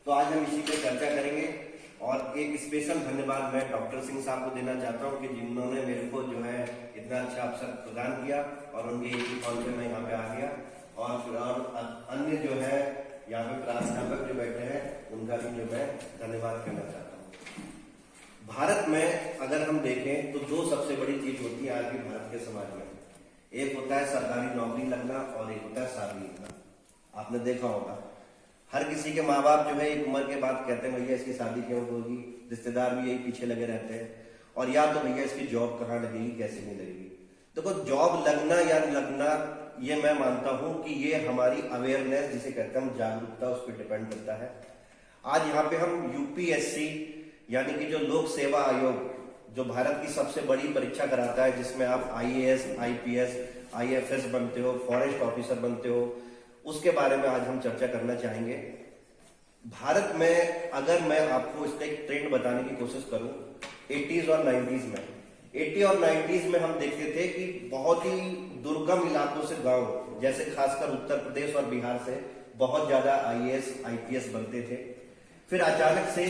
तो आज हम इसी पे चर्चा करेंगे और एक स्पेशल धन्यवाद मैं डॉक्टर सिंह साहब को देना चाहता हूं कि जिन्होंने मेरे को जो है इतना अच्छा अवसर प्रदान किया और उनके एक ही कॉल पे मैं यहाँ पे आ गया और अन्य जो है यहाँ पे प्राध्यापक जो बैठे हैं उनका भी जो मैं धन्यवाद करना चाहता हूँ। भारत में अगर हम देखें तो दो सबसे बड़ी चीज होती है आज भी भारत के समाज में, एक होता है सरकारी नौकरी लगना और एक होता है शादी लगना। आपने देखा होगा हर किसी के माँ बाप जो है एक उम्र के बाद कहते हैं भैया इसकी शादी क्यों होगी, रिश्तेदार भी यही पीछे लगे रहते हैं, और या तो भैया इसकी जॉब कहाँ लगेगी कैसे नहीं लगेगी। देखो जॉब लगना या लगना ये मैं मानता हूं कि ये हमारी अवेयरनेस जिसे कहते हैं हम जागरूकता उस पर डिपेंड करता है। आज यहाँ पे हम यूपीएससी यानी कि जो लोक सेवा आयोग जो भारत की सबसे बड़ी परीक्षा कराता है जिसमें आप आईएएस, आईपीएस, आईएफएस बनते हो, फॉरेस्ट ऑफिसर बनते हो, उसके बारे में आज हम चर्चा करना चाहेंगे। भारत में अगर मैं आपको इसका एक ट्रेंड बताने की कोशिश करूं 80s और 90s में, 80 और 90s में हम देखते थे कि बहुत ही दुर्गम इलाकों से गांव जैसे खासकर उत्तर प्रदेश और बिहार से बहुत ज्यादा आईएएस, आईपीएस बनते थे। फिर अचानक से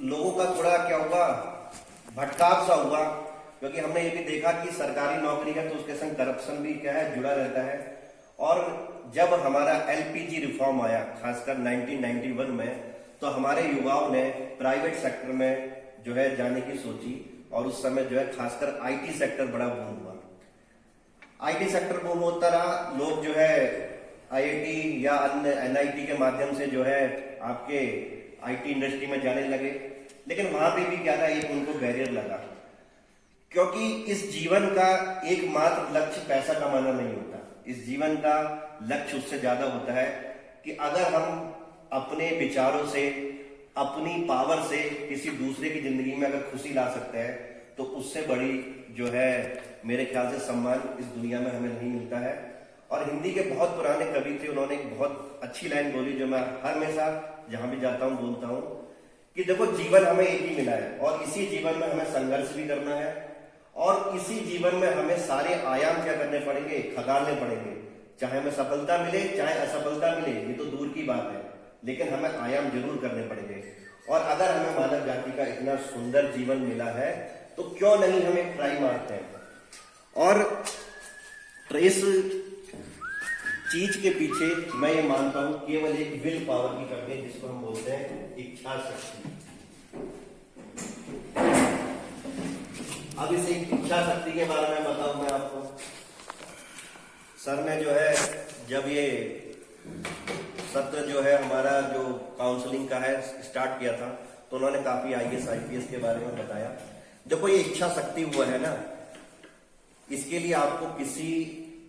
लोगों का थोड़ा क्या हुआ, भटकाव सा हुआ, क्योंकि हमने ये भी देखा कि सरकारी नौकरी है तो उसके संग करप्शन भी क्या है जुड़ा रहता है। और जब हमारा एलपीजी रिफॉर्म आया खासकर 1991 में, तो हमारे युवाओं ने प्राइवेट सेक्टर में जो है जाने की सोची और उस समय जो है खासकर आईटी सेक्टर बड़ा बूम हुआ। आईटी सेक्टर बूम होता रहा, लोग जो है आईआईटी या अन्य एनआईटी के माध्यम से जो है आपके आईटी इंडस्ट्री में जाने लगे, लेकिन वहां पे भी क्या था, एक उनको बैरियर लगा, क्योंकि इस जीवन का एकमात्र लक्ष्य पैसा कमाना नहीं होता। इस जीवन का लक्ष्य उससे ज्यादा होता है कि अगर हम अपने विचारों से, अपनी पावर से किसी दूसरे की जिंदगी में अगर खुशी ला सकते हैं तो उससे बड़ी जो है मेरे ख्याल से सम्मान इस दुनिया में हमें नहीं मिलता है। और हिंदी के बहुत पुराने कवि थे, उन्होंने एक बहुत अच्छी लाइन बोली जो मैं हमेशा जहां भी जाता हूं बोलता हूं कि देखो जीवन हमें एक ही मिला है और इसी जीवन में हमें संघर्ष भी करना है और इसी जीवन में हमें सारे आयाम क्या करने पड़ेंगे, खगालने पड़ेंगे। चाहे हमें सफलता मिले चाहे असफलता मिले, ये तो दूर की बात है, लेकिन हमें आयाम जरूर करने पड़ेंगे। और अगर हमें मानव जाति का इतना सुंदर जीवन मिला है तो क्यों नहीं हम एक ट्राई मारते हैं। और इस चीज के पीछे मैं ये मानता हूं केवल एक विल पावर की कमी है, जिसको हम बोलते हैं इच्छा शक्ति। अब इस इच्छा शक्ति के बारे में बताऊं मैं आपको। सर ने जो है जब ये सत्र जो है हमारा जो काउंसलिंग का है स्टार्ट किया था तो उन्होंने काफी आईएएस, आईपीएस के बारे में बताया। देखो ये इच्छा शक्ति हुआ है ना, इसके लिए आपको किसी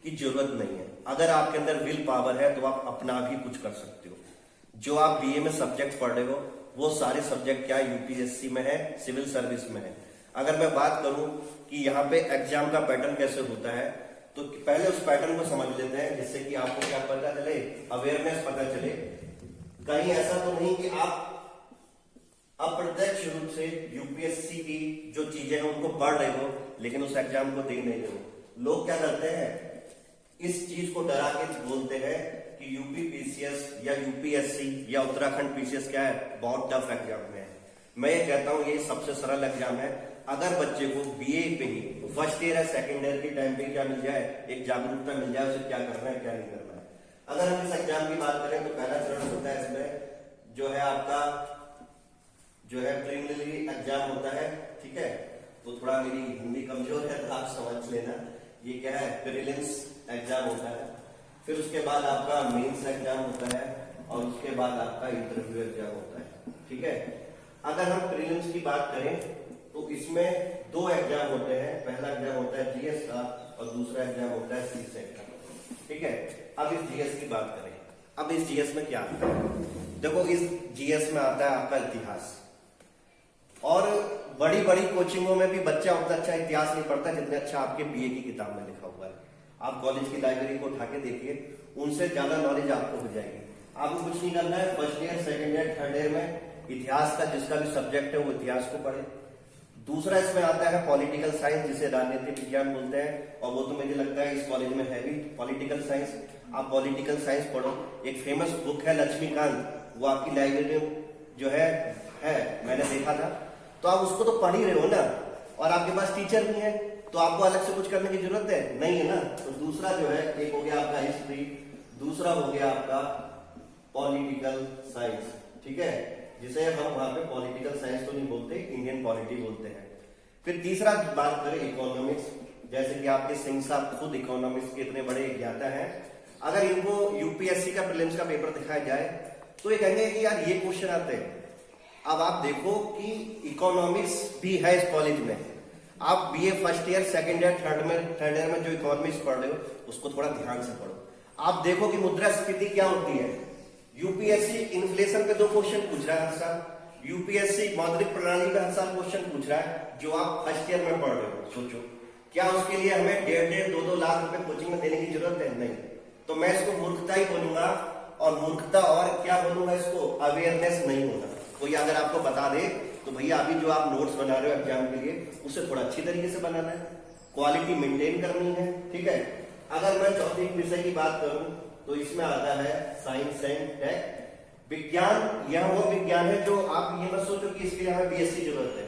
की जरूरत नहीं है। अगर आपके अंदर विल पावर है तो आप अपना भी कुछ कर सकते हो। जो आप बीए में सब्जेक्ट पढ़ रहे हो वो सारे सब्जेक्ट क्या यूपीएससी में है, सिविल सर्विस में है। अगर मैं बात करूं कि यहाँ पे एग्जाम का पैटर्न कैसे होता है तो पहले उस पैटर्न को समझ लेते हैं जिससे कि आपको क्या पता चले, अवेयरनेस पता चले। कहीं ऐसा तो नहीं कि आप अप्रत्यक्ष रूप से यूपीएससी की जो चीजें हैं उनको पढ़ रहे हो लेकिन उस एग्जाम को दे नहीं रहे हो। लोग क्या करते हैं, इस चीज को डरा के बोलते हैं कि यूपी पीसीएस या यूपीएससी या उत्तराखंड पीसीएस क्या है, बहुत टफ एग्जाम है। मैं ये कहता हूं ये सबसे सरल एग्जाम है। अगर बच्चे को बीए पे ही फर्स्ट ईयर है, सेकेंड ईयर के टाइम पे क्या मिल जाए, एक जागरूकता मिल जाए उसे क्या करना है क्या नहीं करना है। अगर हम इस एग्जाम की बात करें तो पहला चरण होता है इसमें जो है आपका जो है प्रीलिमिनरी एग्जाम होता है, ठीक है। तो थोड़ा मेरी हिंदी कमजोर है तो आप समझ लेना, ये क्या है प्रीलिम्स एग्जाम होता है। फिर उसके बाद आपका मेंस एग्जाम होता है और उसके बाद आपका इंटरव्यू एग्जाम होता है, ठीक है। अगर हम प्रीलिम्स की बात करें तो इसमें दो एग्जाम होते हैं, पहला एग्जाम होता है जीएस का और दूसरा एग्जाम होता है सीसेट का, ठीक है। अब इस जीएस की बात करें, अब इस जीएस में क्या आता है, देखो इस जीएस में आता है आपका इतिहास। और बड़ी बड़ी कोचिंगों में भी बच्चा उतना अच्छा इतिहास नहीं पढ़ता जितना अच्छा आपके बीए की किताब में लिखा हुआ है। आप कॉलेज की लाइब्रेरी को उठा के देखिए, उनसे ज्यादा नॉलेज आपको हो जाएगी। आपको कुछ नहीं करना है, first year, second year, third year में इतिहास का जिसका भी सब्जेक्ट है वो इतिहास को पढ़े। दूसरा इसमें आता है पॉलिटिकल साइंस जिसे राजनीतिक विज्ञान बोलते हैं, और वो तो मुझे लगता है इस कॉलेज में है भी पॉलिटिकल साइंस। आप पॉलिटिकल साइंस पढ़ो। एक फेमस बुक है लक्ष्मीकांत, वो आपकी लाइब्रेरी में जो है मैंने देखा था। तो आप उसको तो पढ़ ही रहे हो ना, और आपके पास टीचर भी है, तो आपको अलग से कुछ करने की जरूरत है नहीं है ना। तो दूसरा जो है, एक हो गया आपका हिस्ट्री, दूसरा हो गया आपका पॉलिटिकल साइंस, ठीक है, जिसे हम वहां पे पॉलिटिकल साइंस तो नहीं बोलते, इंडियन पॉलिटी बोलते हैं। फिर तीसरा बात करें इकोनॉमिक्स, जैसे कि आपके सिंह साहब खुद इकोनॉमिक्स के इतने बड़े ज्ञाता हैं, अगर इनको यूपीएससी का प्रीलिम्स का पेपर दिखाया जाए तो ये कहेंगे कि यार ये क्वेश्चन आते हैं। अब आप देखो कि इकोनॉमिक्स भी है इस कॉलेज में, आप BA first year, second year, third year में जो इकोनॉमिक्स पढ़ रहे हो उसको थोड़ा ध्यान से पढ़ो। आप देखो कि मुद्रास्फीति क्या होती है। यूपीएससी इन्फ्लेशन पे 2 क्वेश्चन पूछ रहा है हर साल, यूपीएससी मौद्रिक प्रणाली पे हर साल क्वेश्चन पूछ रहा है, जो आप फर्स्ट ईयर में पढ़ रहे हो। सोचो क्या उसके लिए हमें 1.5 2 लाख रुपए कोचिंग में देने की जरूरत है? नहीं। तो मैं इसको मूर्खता ही बोलूंगा, और मूर्खता और क्या बोलूंगा इसको, अवेयरनेस नहीं होना। कोई अगर आपको बता दे तो भैया अभी जो आप नोट्स बना रहे हो एग्जाम के लिए, उसे थोड़ा अच्छी तरीके से बनाना है, क्वालिटी मेंटेन करनी है, ठीक है। अगर मैं चौथे विषय की बात करूं तो इसमें आता है साइंस एंड टेक विज्ञान। यह वो विज्ञान है जो आप ये मत सोचो कि इसके लिए हमें बीएससी जरूरत है।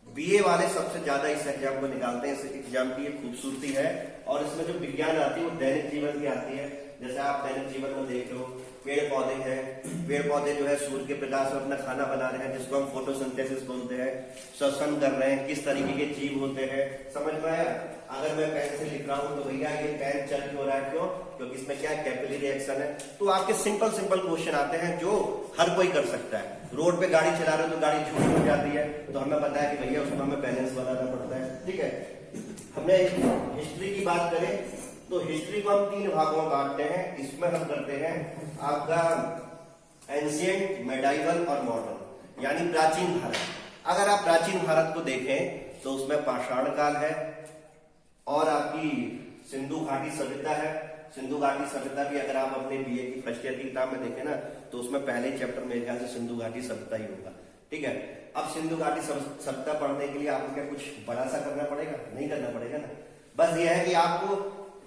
बीए वाले सबसे ज्यादा इस एग्जाम को निकालते हैं, इस एग्जाम की ये खूबसूरती है। और इसमें जो विज्ञान आती है वो दैनिक जीवन की आती है। जैसे आप दैनिक जीवन में देख लो, पेड़ पौधे हैं, पेड़ पौधे जो है सूर्य के प्रकाश में अपना खाना बना रहे हैं, जिसको हम फोटोसिंथेसिस बोलते हैं, श्वसन कर रहे हैं, किस तरीके के जीव होते हैं, समझ में आया। अगर मैं पेन से लिख रहा हूं तो भैया ये पेन चल क्यों रहा है, क्यों? क्योंकि इसमें क्या कैपिलरी रिएक्शन है। तो आपके सिंपल क्वेश्चन आते हैं जो हर कोई कर सकता है। रोड पे गाड़ी चला रहे हो तो गाड़ी छूट हो जाती है, तो हमें पता है कि भैया उसमें हमें बैलेंस बनाना पड़ता है, ठीक है। हमने हिस्ट्री की बात करें तो हिस्ट्री को हम 3 भागों में बांटते हैं। इसमें हम करते हैं आपका एंशिएंट, मेडाइवल और मॉडर्न, यानी प्राचीन भारत। अगर आप प्राचीन भारत को देखें तो उसमें पाषाण काल है और आपकी सिंधु घाटी सभ्यता है। सिंधु घाटी सभ्यता भी अगर आप अपने बीए की फर्स्ट ईयर की किताब में देखें ना तो उसमें पहले चैप्टर मेरे ख्याल से सिंधु घाटी सभ्यता ही होगा, ठीक है। अब सिंधु घाटी सभ्यता पढ़ने के लिए आपको क्या कुछ बड़ा सा करना पड़ेगा? नहीं करना पड़ेगा ना। बस ये है कि आपको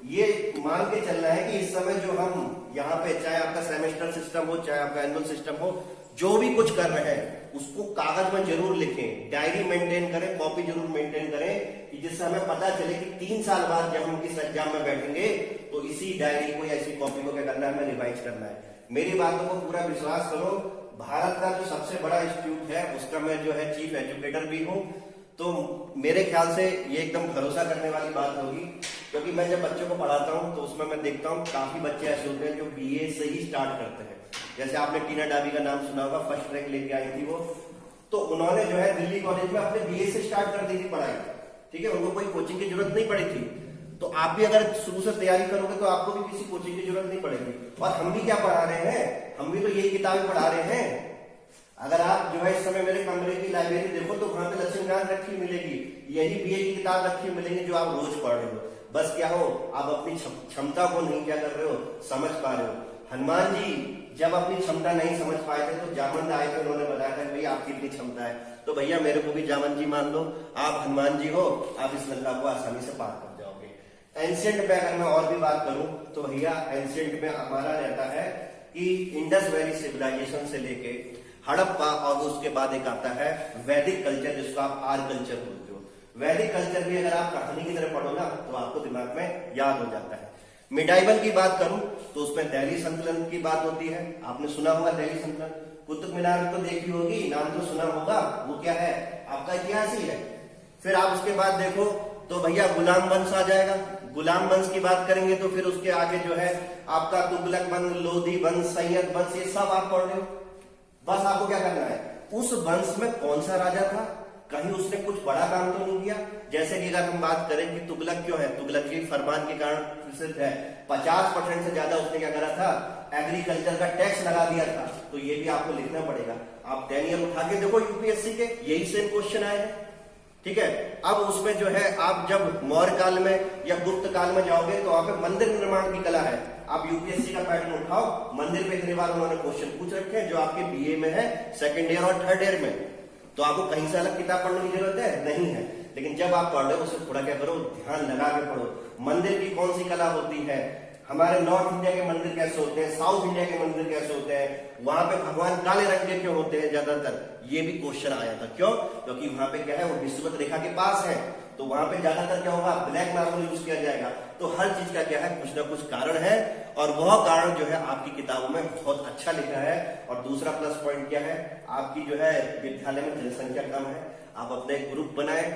ये मान के चलना है कि इस समय जो हम यहाँ पे, चाहे आपका सेमेस्टर सिस्टम हो, चाहे आपका एनुअल सिस्टम हो, जो भी कुछ कर रहे हैं उसको कागज में जरूर लिखें, डायरी मेंटेन करें, कॉपी जरूर मेंटेन करें, कि जिससे हमें पता चले कि 3 साल बाद जब हम इस एग्जाम में बैठेंगे तो इसी डायरी को या इसी कॉपी को क्या करना है, हमें रिवाइज करना है। मेरी बातों को पूरा विश्वास करो। भारत का जो सबसे बड़ा इंस्टीट्यूट है उसका मैं जो है चीफ एजुकेटर भी हूँ, तो मेरे ख्याल से ये एकदम भरोसा करने वाली बात होगी। क्योंकि मैं जब बच्चों को पढ़ाता हूँ तो उसमें मैं देखता हूँ काफी बच्चे ऐसे होते हैं जो बीए से ही स्टार्ट करते हैं। जैसे आपने टीना डाबी का नाम सुना होगा, फर्स्ट रैंक लेके आई थी वो, तो उन्होंने जो है दिल्ली कॉलेज में अपने बीए से स्टार्ट कर दी थी पढ़ाई, ठीक है। उनको कोई कोचिंग की जरूरत नहीं पड़ी थी। तो आप भी अगर शुरू से तैयारी करोगे तो आपको भी किसी कोचिंग की जरूरत नहीं पड़ेगी। और हम भी क्या पढ़ा रहे हैं, हम भी तो यही किताबें पढ़ा रहे हैं। अगर आप जो है इस समय मेरे कमरे की लाइब्रेरी देखो तो वहां पे लक्ष्मीकांत रखी मिलेगी, यही बीए की किताब रखी मिलेंगी जो आप रोज पढ़ रहे हो। बस क्या हो, आप अपनी क्षमता को नहीं क्या कर रहे हो, समझ पा रहे हो। हनुमान जी जब अपनी क्षमता नहीं समझ पाए थे तो जामवंत आए थे, उन्होंने बताया था भैया आपकी इतनी क्षमता है, तो भैया मेरे को भी जामवंत जी मान लो, आप हनुमान जी हो, आप इस लंका को आसानी से पार कर जाओगे। एंशिएंट में अगर मैं और भी बात करूं तो भैया एंशिएंट में हमारा रहता है कि इंडस वैली सिविलाइजेशन से लेके हड़प्पा, और उसके बाद एक आता है वैदिक कल्चर, जिसको आप आर्य कल्चर बोलते हो। वैदिक कल्चर भी अगर आप कहानी की तरह पढ़ो ना तो आपको दिमाग में याद हो जाता है। मिडाइवल की बात करूं तो उसमें दिल्ली संतुलन की बात होती है। आपने सुना होगा दिल्ली संतुलन, कुतुब मीनार तो देखी होगी, नाम तो सुना होगा, वो क्या है, आपका इतिहास ही है। फिर आप उसके बाद देखो तो भैया गुलाम वंश आ जाएगा। गुलाम वंश की बात करेंगे तो फिर उसके आगे जो है आपका तुगलक वंश, लोधी वंश, सैयद वंश, ये सब आप पढ़ रहे हो। बस आपको क्या करना है, उस वंश में कौन सा राजा था, कहीं उसने कुछ बड़ा काम तो नहीं किया। जैसे कि अगर हम बात करें कि तुगलक क्यों है, तुगलक की फरमान के कारण प्रसिद्ध है। 50% से ज्यादा उसने क्या करा था, एग्रीकल्चर का टैक्स लगा दिया था। तो ये भी आपको लिखना पड़ेगा। आप 10 ईयर उठा के देखो यूपीएससी के, यही सेम क्वेश्चन आए हैं, ठीक है। अब उसमें जो है आप जब मौर्य काल में या गुप्त काल में जाओगे तो वहां पे मंदिर निर्माण की कला है। आप यूपीएससी का पैटर्न उठाओ, मंदिर पे इतनी बार उन्होंने क्वेश्चन पूछ रखे हैं जो आपके बीए में है, सेकंड ईयर और थर्ड ईयर में। तो आपको कहीं से अलग किताब पढ़ने की जरूरत है नहीं है। लेकिन जब आप पढ़ रहे हो उसे थोड़ा क्या करो, ध्यान लगा के पढ़ो। मंदिर की कौन सी कला होती है, हमारे नॉर्थ इंडिया के मंदिर कैसे होते हैं, साउथ इंडिया के मंदिर कैसे होते हैं, वहां पे भगवान काले रंग के क्यों होते हैं ज्यादातर, ये भी क्वेश्चन आया था। क्यों? क्योंकि वहां पे क्या है, वो विषुवत रेखा के पास है, तो वहां पे ज्यादातर क्या होगा, ब्लैक मार्बल यूज किया जाएगा। तो हर चीज का क्या है, कुछ ना कुछ कारण है, और वह कारण जो है आपकी किताबों में बहुत अच्छा लिखा है। और दूसरा प्लस पॉइंट क्या है, आपकी जो है विद्यालय में जनसंख्या कम है, आप अपने ग्रुप बनाए,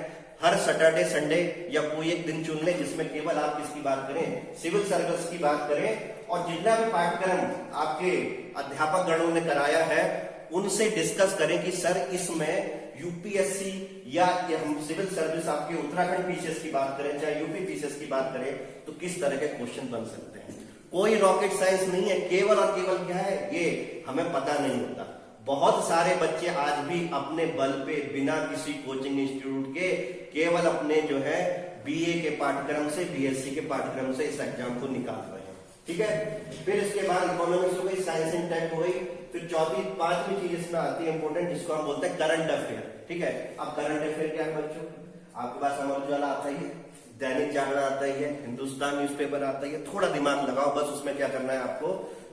हर सैटरडे संडे या कोई एक दिन चुन ले जिसमें केवल आप किसकी बात करें, सिविल सर्विस की बात करें, और जितना भी पाठ्यक्रम आपके अध्यापक गणों ने कराया है उनसे डिस्कस करें कि सर इसमें यूपीएससी या हम सिविल सर्विस आपके उत्तराखंड पीसीएस की बात करें, चाहे यूपी पीसीएस की बात करें, तो किस तरह के क्वेश्चन बन सकते हैं। कोई रॉकेट साइंस नहीं है, केवल और केवल क्या है, ये हमें पता नहीं होता। बहुत सारे बच्चे आज भी अपने बल पे बिना किसी कोचिंग इंस्टीट्यूट के केवल अपने जो है बीए के पाठ्यक्रम से, बीएससी के पाठ्यक्रम से इस एग्जाम को निकाल रहे हैं। ठीक है, फिर इसके बाद इकोनॉमिक्स हो गई, साइंस एंड टेक हो गई, फिर चौथी पांचवी चीज इसमें आती है इंपॉर्टेंट, जिसको हम बोलते हैं करंट अफेयर। ठीक है, अब करंट अफेयर क्या है बच्चों, आपके पास अमर उजाला आता ही है, दैनिक जागरण आता ही है, हिंदुस्तान न्यूज़पेपर आता ही है। थोड़ा दिमाग लगाओ बस, उसमें क्या करना है आपको,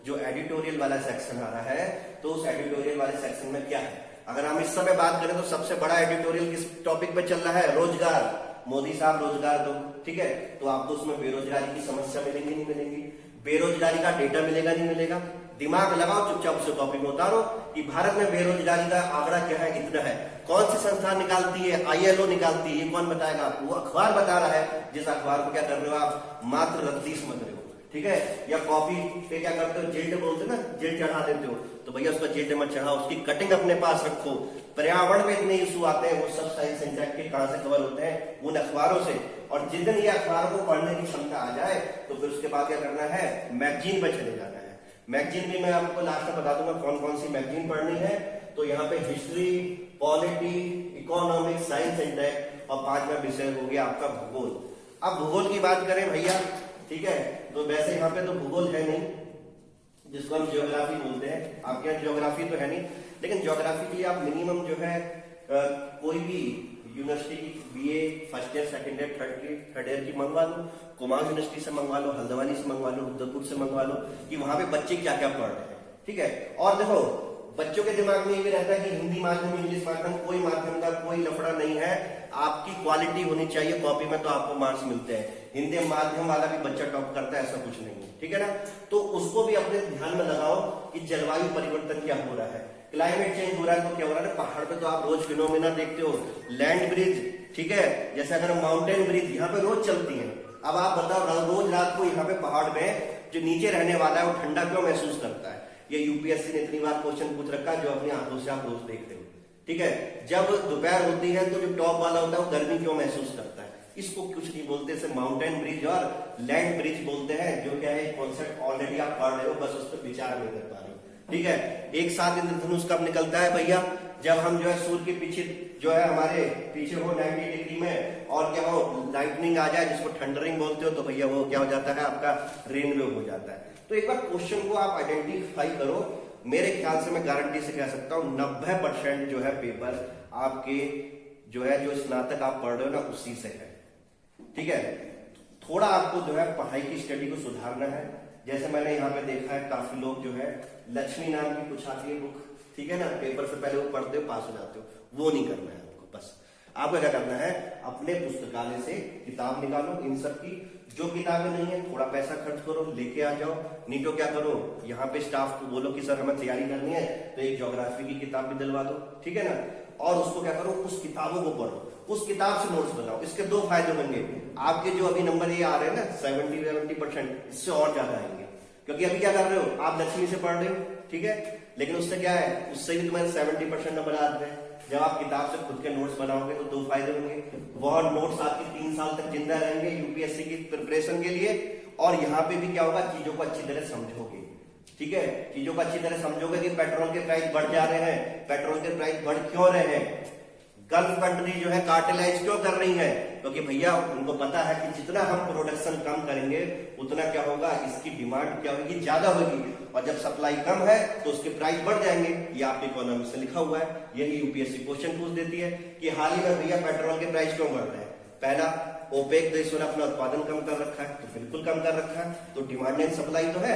जो एडिटोरियल वाला सेक्शन आ रहा है, तो उस एडिटोरियल वाले सेक्शन में क्या है, अगर हम इस समय बात करें तो सबसे बड़ा एडिटोरियल किस टॉपिक पे चल रहा है, रोजगार, मोदी साहब रोजगार दो। ठीक है, तो आपको उसमें बेरोजगारी की समस्या मिलेंगी नहीं मिलेंगी, बेरोजगारी का डेटा मिलेगा नहीं मिलेगा, दिमाग लगाओ, चुपचाप उसे कॉपी में उतारो कि भारत में बेरोजगारी का आंकड़ा क्या है, कितना है, कौन सी संस्था निकालती है, आईएलओ निकालती है, ये कौन बताएगा आपको, वो अखबार बता रहा है, जिस अखबार को क्या कर रहे हो आप, मात्र रद्दी समझ रहे हो। ठीक है, या कॉपी पे क्या करते हो, जिल्ड बोलते ना, जिल्ड चढ़ा देते हो, तो भैया उसका जिल्ड मत चढ़ाओ, उसकी कटिंग अपने पास रखो। पर्यावरण में इतने इशू आते हैं, वो सब साइंस एंड टेक के कहां से कवर होते हैं, उन अखबारों से। और जिस दिन ये अखबारों को पढ़ने की क्षमता आ जाए तो फिर उसके बाद क्या करना है, मैगजीन पे चले जाना है। मैगजीन भी मैं आपको लास्ट में बता दूंगा कौन कौन सी मैगजीन पढ़नी है। तो यहाँ पे history, polity, economics, science and tech, और पांचवा विषय हो गया आपका भूगोल। अब भूगोल की बात करें भैया, ठीक है, तो वैसे यहाँ पे तो भूगोल है नहीं, जिसको हम जियोग्राफी बोलते हैं, आपके यहाँ जियोग्राफी तो है नहीं, लेकिन जियोग्राफी के लिए आप मिनिमम जो है कोई भी यूनिवर्सिटी की BA first year, second year, third year की मंगवा लो, कुमाऊं यूनिवर्सिटी से मंगवा लो, हल्द्वानी से मंगवा लो, रुद्रपुर से मंगवा लो, कि वहां पे बच्चे क्या क्या पढ़ रहे हैं। ठीक है, और देखो बच्चों के दिमाग में ये भी रहता है कि हिंदी माध्यम, इंग्लिश माध्यम, कोई माध्यम का कोई लफड़ा नहीं है, आपकी क्वालिटी होनी चाहिए कॉपी में, तो आपको मार्क्स मिलते हैं। हिंदी माध्यम वाला भी बच्चा टॉप करता है, ऐसा कुछ नहीं है। ठीक है ना, तो उसको भी अपने ध्यान में लगाओ कि जलवायु परिवर्तन क्या हो रहा है, क्लाइमेट चेंज हो रहा है, तो क्या हो रहा है, पहाड़ पे तो आप रोज फिनोमिना देखते हो, लैंड ब्रिज, ठीक है, जैसे अगर माउंटेन ब्रिज यहाँ पे रोज चलती है। अब आप बताओ, रोज रात को यहाँ पे पहाड़ में जो नीचे रहने वाला है वो ठंडा क्यों महसूस करता है, ये यूपीएससी ने इतनी बार क्वेश्चन पूछ रखा है, जो अपनी आंखों से आप रोज देख रहे हो। ठीक है, जब दोपहर होती है तो जो टॉप वाला होता है वो गर्मी क्यों महसूस करता है, इसको कुछ नहीं बोलते, इसे माउंटेन ब्रिज और लैंड ब्रिज बोलते हैं, जो क्या है कॉन्सेप्ट ऑलरेडी आप पढ़ रहे हो, बस उस पर विचार नहीं कर पा रहे हो। ठीक है, एक साथ इंद्रधनुष कब निकलता है भैया, जब हम जो है सूर्य के पीछे जो है हमारे पीछे हो 90 डिग्री में, और क्या हो लाइटनिंग आ जाए, जिसको थंडरिंग बोलते हो, तो भैया वो क्या हो जाता है, आपका रेनवे हो जाता है। तो एक बार क्वेश्चन को आप आइडेंटिफाई करो, मेरे ख्याल से मैं गारंटी से कह सकता हूँ 90% जो है पेपर आपके जो है, जो स्नातक आप पढ़ रहे हो ना, उसी से है। ठीक है, थोड़ा आपको जो है पढ़ाई की स्टडी को सुधारना है। जैसे मैंने यहाँ पे देखा है, काफी लोग जो है लक्ष्मी नाम की कुछ आती है बुक, ठीक है ना, पेपर से पहले वो पढ़ते हो, पास हो जाते हो, वो नहीं करना है आपको। बस आपको क्या करना है, अपने पुस्तकालय से किताब निकालो, इन सब की जो किताबें नहीं है थोड़ा पैसा खर्च करो, लेके आ जाओ। नहीं तो क्या करो, यहाँ पे स्टाफ को बोलो कि सर हमें तैयारी करनी है, तो एक ज्योग्राफी की किताब भी दिलवा दो। ठीक है ना, और उसको क्या करो, उस किताबों को पढ़ो, उस किताब से नोट्स बनाओ। इसके दो फायदे होंगे, आपके जो अभी नंबर ये आ रहे हैं ना 70% इससे और ज्यादा आएंगे, क्योंकि अभी क्या कर रहे हो आप, लक्ष्मी से पढ़ रहे हो, ठीक है, लेकिन उससे क्या है, उससे भी तुम्हारे 70% नंबर आते हैं। जब आप किताब से खुद के नोट्स बनाओगे तो दो फायदे होंगे, वह नोट्स आपके 3 साल तक जिंदा रहेंगे यूपीएससी की प्रिपरेशन के लिए, और यहाँ पे भी क्या होगा, चीजों को अच्छी तरह समझोगे। ठीक है, चीजों को अच्छी तरह समझोगे कि पेट्रोल के प्राइस बढ़ जा रहे हैं, पेट्रोल के प्राइस बढ़ क्यों रहे हैं, गल्फ कंट्री जो है कार्टेलाइज क्यों कर रही है, क्योंकि भैया उनको पता है कि जितना हम प्रोडक्शन कम करेंगे उतना क्या होगा, इसकी डिमांड क्या होगी, ज्यादा होगी, और जब सप्लाई कम है तो उसके प्राइस बढ़ जाएंगे। ये आपके इकोनॉमिक्स से लिखा हुआ है, यही यूपीएससी क्वेश्चन पूछ देती है कि हाल ही में भैया पेट्रोल के प्राइस क्यों बढ़ रहे हैं। पहला, ओपेक देशों ने अपना उत्पादन कम कर रखा है, तो बिल्कुल कम कर रखा है, तो डिमांड एंड सप्लाई तो है।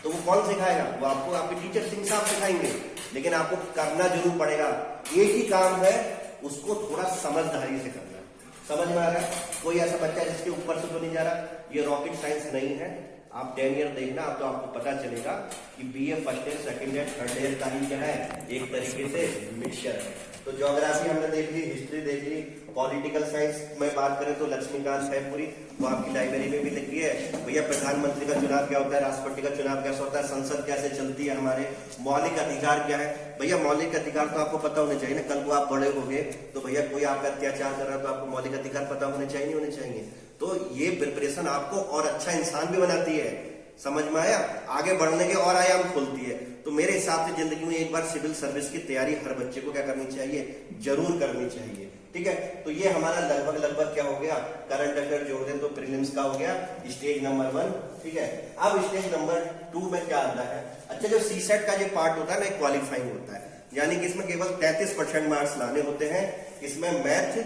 तो वो कौन सिखाएगा? वो आपको आपके टीचर सिंह साहब सिखाएंगे, लेकिन आपको करना जरूर पड़ेगा। एक ही काम है, उसको थोड़ा समझदारी से करना। समझ में आ रहा है? कोई ऐसा बच्चा जिसके ऊपर से तो नहीं जा रहा। ये रॉकेट साइंस नहीं है। आप 10 ईयर देखना, तो आपको पता चलेगा कि BA first year, second year, third year का ही क्या है, एक तरीके से मिक्सचर है। तो ज्योग्राफी हमने देख ली, हिस्ट्री देख ली, पॉलिटिकल साइंस में बात करें तो लक्ष्मीकांत है पूरी, वो आपकी लाइब्रेरी में भी लिखी है। भैया प्रधानमंत्री का चुनाव क्या होता है, राष्ट्रपति का चुनाव कैसे होता है, संसद कैसे चलती है, हमारे मौलिक अधिकार क्या है। भैया मौलिक अधिकार तो आपको पता होने चाहिए ना, कल को आप बड़े हो गए तो भैया कोई आपका अत्याचार कर रहा है तो आपको मौलिक अधिकार पता होने चाहिए, नहीं होने चाहिए। तो ये प्रिपरेशन आपको और अच्छा इंसान भी बनाती है। समझ में आया? आगे बढ़ने के और आयाम खोलती है। तो मेरे हिसाब से जिंदगी में एक बार सिविल सर्विस की तैयारी हर बच्चे को क्या करनी चाहिए, जरूर करनी चाहिए। ठीक है, तो ये हमारा लगभग क्या हो गया, करंट अफेयर जोड़ दें तो प्रीलिम्स का हो गया स्टेज नंबर 1। ठीक है, अब स्टेज नंबर 2 में क्या आता है? अच्छा, जो सीसेट का जो पार्ट होता है ना, क्वालिफाइंग होता है, यानी कि इसमें केवल 33% मार्क्स लाने होते हैं। इसमें मैथ,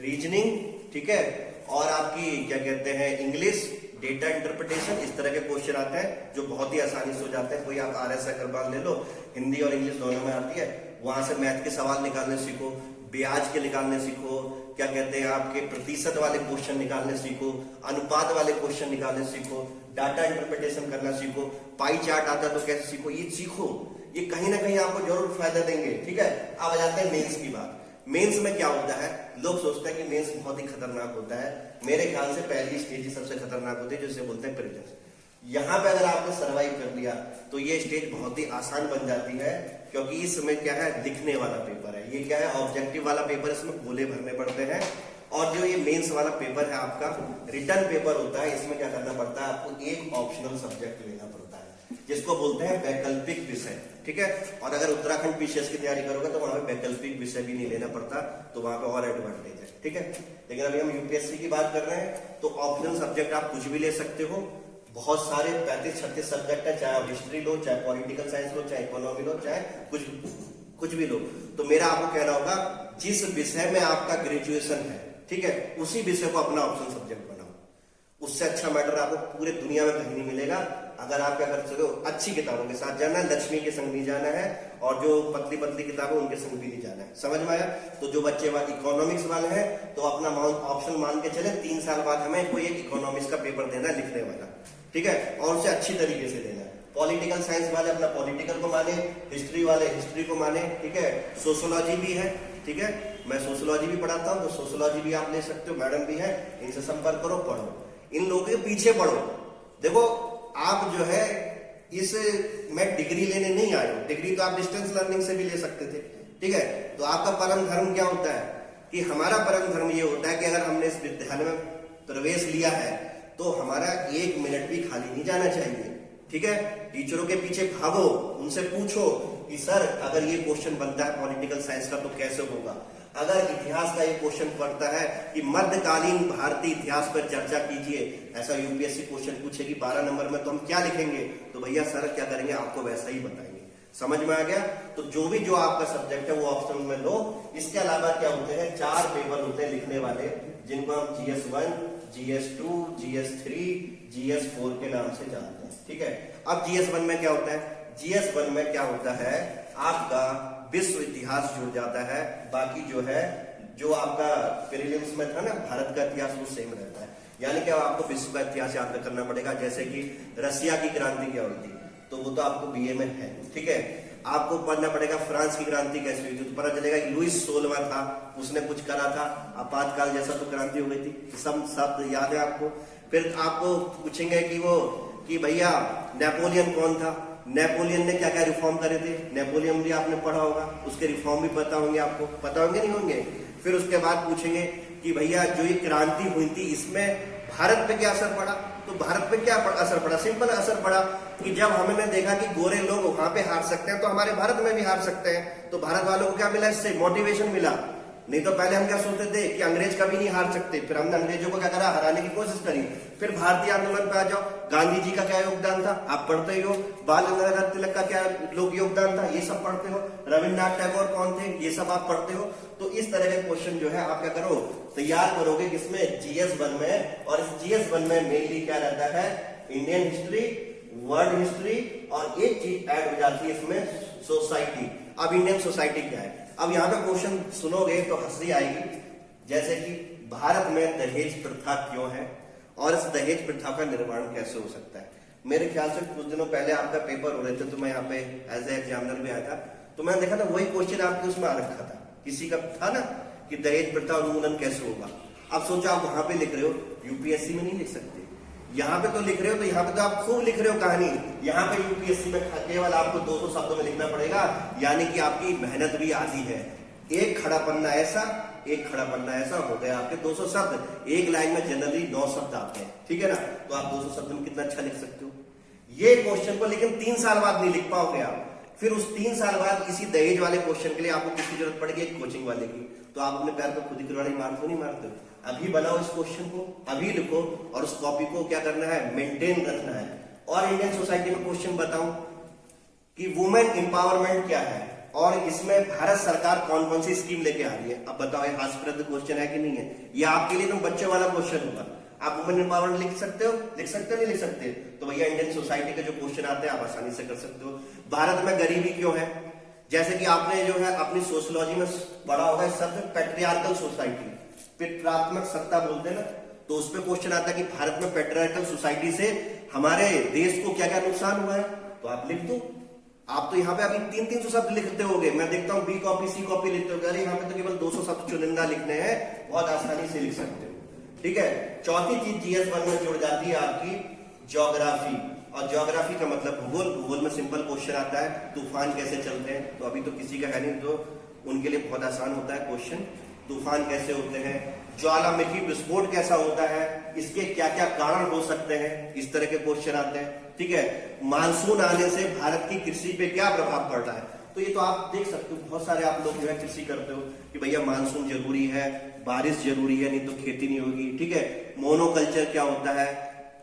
रीजनिंग, ठीक है, और आपकी क्या कहते हैं इंग्लिश, डेटा इंटरप्रिटेशन, इस तरह के क्वेश्चन आते हैं जो बहुत ही आसानी से हो जाते हैं। कोई आप RS अग्रवाल ले लो, हिंदी और इंग्लिश दोनों में आती है, वहां से मैथ के सवाल निकालने सीखो, ब्याज के निकालने सीखो, क्या कहते हैं आपके प्रतिशत वाले क्वेश्चन निकालने सीखो, अनुपात वाले क्वेश्चन निकालने सीखो, डाटा इंटरप्रिटेशन करना सीखो, पाई चार्ट आता तो कैसे सीखो, ये सीखो। ये कहीं ना कहीं आपको जरूर फायदा देंगे। ठीक है, अब आ जाते हैं मेंस की बात। मेंस में क्या होता है? लोग सोचते हैं कि मेंस बहुत ही खतरनाक होता है। मेरे ख्याल से पहली स्टेज ही सबसे खतरनाक होती है, जिसे बोलते हैं प्रीलिम्स। यहाँ पे अगर आपने सर्वाइव कर लिया तो ये स्टेज बहुत ही आसान बन जाती है, क्योंकि इसमें क्या है, दिखने वाला पेपर है। ये क्या है, ऑब्जेक्टिव वाला पेपर, इसमें गोले भरने पड़ते हैं। और जो ये मेंस वाला पेपर है आपका रिटर्न पेपर होता है, इसमें क्या करना पड़ता है, आपको एक ऑप्शनल सब्जेक्ट लेना पड़ता है, जिसको बोलते हैं वैकल्पिक विषय। ठीक है, और अगर उत्तराखंड पीसीएस की तैयारी करोगे तो वहां पे वैकल्पिक विषय भी नहीं लेना पड़ता, तो वहां पे और एडवांटेज है। ठीक है, लेकिन अभी हम यूपीएससी की बात कर रहे हैं, तो ऑप्शनल सब्जेक्ट आप कुछ भी ले सकते हो। बहुत सारे 35-36 सब्जेक्ट है, चाहे आप हिस्ट्री लो, चाहे पॉलिटिकल साइंस लो, चाहे इकोनॉमी लो, चाहे कुछ भी लो। तो मेरा आपको कहना होगा, जिस विषय में आपका ग्रेजुएशन है, ठीक है, उसी विषय को अपना ऑप्शनल सब्जेक्ट बनाओ। उससे अच्छा मैटर आपको पूरे दुनिया में कहीं नहीं मिलेगा। अगर आप क्या कर सकते हो, अच्छी किताबों के साथ जाना है, लक्ष्मी के संग नहीं जाना है, और जो पतली पतली किताबें उनके संग भी नहीं जाना है। समझ में आया? तो जो बच्चे इकोनॉमिक्स वाले हैं तो अपना ऑप्शन मान के चले, 3 साल बाद हमें कोई एक इकोनॉमिक्स का पेपर देना है, लिखने वाला। ठीक है, और उसे अच्छी तरीके से देना है। पॉलिटिकल साइंस वाले अपना पॉलिटिकल को माने, हिस्ट्री वाले हिस्ट्री को माने। ठीक है, सोशियोलॉजी भी है। ठीक है, मैं सोशियोलॉजी भी पढ़ाता हूँ, तो सोशियोलॉजी भी आप ले सकते हो, मैडम भी है, इनसे संपर्क करो, पढ़ो, इन लोगों के पीछे पढ़ो। देखो आप जो है इस मैं डिग्री लेने नहीं आया हूं, डिग्री तो आप डिस्टेंस लर्निंग से भी ले सकते थे। ठीक है, तो आपका परम धर्म क्या होता है कि हमारा परम धर्म ये होता है कि अगर हमने इस विद्यालय में प्रवेश लिया है तो हमारा 1 मिनट भी खाली नहीं जाना चाहिए। ठीक है, टीचरों के पीछे भागो, उनसे पूछो कि सर अगर ये क्वेश्चन बनता है पॉलिटिकल साइंस का तो कैसे होगा। अगर इतिहास का एक क्वेश्चन पढ़ता है कि मध्यकालीन भारतीय इतिहास पर चर्चा कीजिए, ऐसा यूपीएससी क्वेश्चन पूछेगी 12 नंबर में, तो हम क्या लिखेंगे? तो भैया सर क्या करेंगे, आपको वैसा ही बताएंगे। समझ में आ गया? तो जो आपका सब्जेक्ट है वो ऑप्शनल में लो। इसके अलावा क्या होते हैं, 4 पेपर होते हैं लिखने वाले, जिनको हम GS1, GS2, GS3, GS4 के नाम से जानते हैं। ठीक है, अब GS1 में क्या होता है? GS1 में क्या होता है, आपका विश्व इतिहास जुड़ जाता है। बाकी जो आपका प्रीलिम्स में था ना, भारत का इतिहास, वो सेम रहता है। यानी कि आपको विश्व का इतिहास याद करना पड़ेगा। जैसे कि रसिया की क्रांति क्या हुई थी, तो वो तो आपको बीए में है। ठीक है, आपको पढ़ना पड़ेगा फ्रांस की क्रांति कैसे हुई थी, तो पता चलेगा कि लुईस 16वां था, उसने कुछ करा था, आपातकाल जैसा तो क्रांति हो गई थी। सब शब्द याद है आपको। फिर आपको पूछेंगे कि भैया नेपोलियन कौन था, नेपोलियन ने क्या क्या रिफॉर्म करे थे, नेपोलियन भी आपने पढ़ा होगा, उसके रिफॉर्म भी पता होंगे, आपको पता होंगे नहीं होंगे। फिर उसके बाद पूछेंगे कि भैया जो ये क्रांति हुई थी इसमें भारत पे क्या असर पड़ा, तो भारत पे क्या असर पड़ा, सिंपल असर पड़ा कि जब हमने देखा कि गोरे लोग वहां पे हार सकते हैं तो हमारे भारत में भी हार सकते हैं, तो भारत वालों को क्या मिला, इससे मोटिवेशन मिला। नहीं तो पहले हम क्या सोचते थे कि अंग्रेज कभी नहीं हार सकते, फिर हमने अंग्रेजों को क्या करा, हराने की कोशिश करी। फिर भारतीय आंदोलन पे आ जाओ, गांधी जी का क्या योगदान था, आप पढ़ते ही हो। बाल गंगाधर तिलक का क्या लोग योगदान था, ये सब पढ़ते हो। रविन्द्रनाथ टैगोर कौन थे, ये सब आप पढ़ते हो। तो इस तरह के क्वेश्चन जो है आप क्या करो, तैयार करोगे किसमें, GS1 में। और इस GS1 में मेनली क्या रहता है, इंडियन हिस्ट्री, वर्ल्ड हिस्ट्री, और एक चीज ऐड हो जाती है इसमें, सोसाइटी। अब इंडियन सोसाइटी क्या है, अब यहाँ पे क्वेश्चन सुनोगे तो हंसी आएगी, जैसे कि भारत में दहेज प्रथा क्यों है और इस दहेज प्रथा का निर्माण कैसे हो सकता है। मेरे ख्याल से कुछ दिनों पहले आपका पेपर हो रहे थे, तो मैं यहाँ पे एज ए एग्जामिनर भी आया था, तो मैंने देखा था वही क्वेश्चन आपके उसमें आ रखा था, किसी का था ना कि दहेज प्रथा उन्मूलन कैसे होगा। अब सोचो आप वहां पे लिख रहे हो, यूपीएससी में नहीं लिख सकते, यहाँ पे तो लिख रहे हो, तो यहाँ पे तो आप खूब लिख रहे हो कहानी, यहाँ पे यूपीएससी में केवल आपको 200 शब्दों में लिखना पड़ेगा, यानी कि आपकी मेहनत भी आधी है। एक खड़ा पन्ना ऐसा, एक खड़ा पन्ना ऐसा हो गया आपके 200 शब्द। एक लाइन में जनरली 9 शब्द आते हैं, ठीक है ना, तो आप 200 शब्द में कितना अच्छा लिख सकते हो ये क्वेश्चन को। लेकिन 3 साल बाद नहीं लिख पाओगे आप। फिर उस 3 साल बाद इसी दहेज वाले क्वेश्चन के लिए आपको किसकी जरूरत पड़ेगी, एक कोचिंग वाले की। तो आप अपने पैर पर खुद ही कुल्हाड़ी मारते हो, नहीं मारते हो। अभी बनाओ इस क्वेश्चन को, अभी लिखो, और उस कॉपी को क्या करना है, मेंटेन रखना है। और इंडियन सोसाइटी में क्वेश्चन बताऊं कि वुमेन एम्पावरमेंट क्या है, और इसमें भारत सरकार कौन कौन सी स्कीम लेके आ रही है। अब बताओ ये हास्यप्रद क्वेश्चन है कि नहीं है, ये आपके लिए तो बच्चे वाला क्वेश्चन होगा। आप वुमेन एम्पावरमेंट लिख सकते हो, लिख सकते हो, नहीं लिख सकते। तो भैया इंडियन सोसाइटी के जो क्वेश्चन आते हैं आप आसानी से कर सकते हो। भारत में गरीबी क्यों है, जैसे कि आपने जो है अपनी सोशियोलॉजी में पढ़ा होगा शब्द पैट्रियार्कल सोसाइटी, पितृत्वात्मक सत्ता बोलते हैं ना, तो उस पर क्वेश्चन आता है कि भारत में पैट्रियार्कल सोसाइटी से हमारे देश को क्या क्या नुकसान हुआ है। तो आप लिख दो। आप तो यहाँ पे अभी 300 शब्द लिखते होगे, मैं देखता हूँ बी कॉपी सी कॉपी लिखते हो, अरे यहाँ पे तो केवल 200 शब्द चुनिंदा लिखने हैं, बहुत आसानी से लिख सकते हो, ठीक है। चौथी चीज GS1 में जुड़ जाती है आपकी ज्योग्राफी, और ज्योग्राफी का मतलब भूगोल। भूगोल में सिंपल क्वेश्चन आता है, तूफान कैसे चलते हैं, तो अभी तो किसी का है नहीं, तो उनके लिए बहुत आसान होता है क्वेश्चन, तूफान कैसे होते हैं, ज्वालामुखी विस्फोट कैसा होता है, इसके क्या क्या कारण हो सकते हैं, इस तरह के क्वेश्चन आते हैं, ठीक है। मानसून आने से भारत की कृषि पे क्या प्रभाव पड़ रहा है, तो ये तो आप देख सकते हो, बहुत सारे आप लोग जो है कृषि करते हो कि भैया मानसून जरूरी है, बारिश जरूरी है, नहीं तो खेती नहीं होगी, ठीक है। मोनोकल्चर क्या होता है,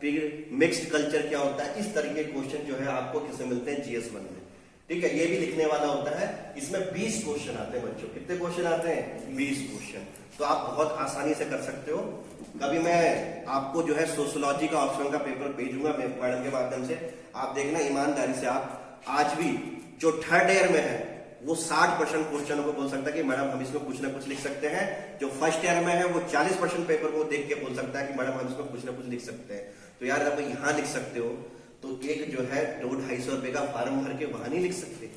फिर मिक्स्ड कल्चर क्या होता है, इस तरह के क्वेश्चन जो है आपको किसमें मिलते हैं, GS1 में, ठीक है। ये भी लिखने वाला होता है। इसमें 20 क्वेश्चन आते हैं बच्चों, कितने क्वेश्चन आते हैं, 20 क्वेश्चन। तो आप बहुत आसानी से कर सकते हो। कभी मैं आपको जो है सोशियोलॉजी का ऑप्शनल का पेपर भेजूंगा मैडम के माध्यम से, आप देखना ईमानदारी से। आप आज भी जो 3rd ईयर में है वो 60% क्वेश्चनों को बोल सकता है कि मैडम हम इसमें कुछ ना कुछ लिख सकते हैं। जो 1st ईयर में है वो 40% पेपर को देख के बोल सकता है कि मैडम हम इसमें कुछ ना कुछ लिख सकते हैं। तो यार आप यहाँ लिख सकते हो, तो एक जो है 200-250 रुपए का फॉर्म भर के वहां नहीं लिख सकते,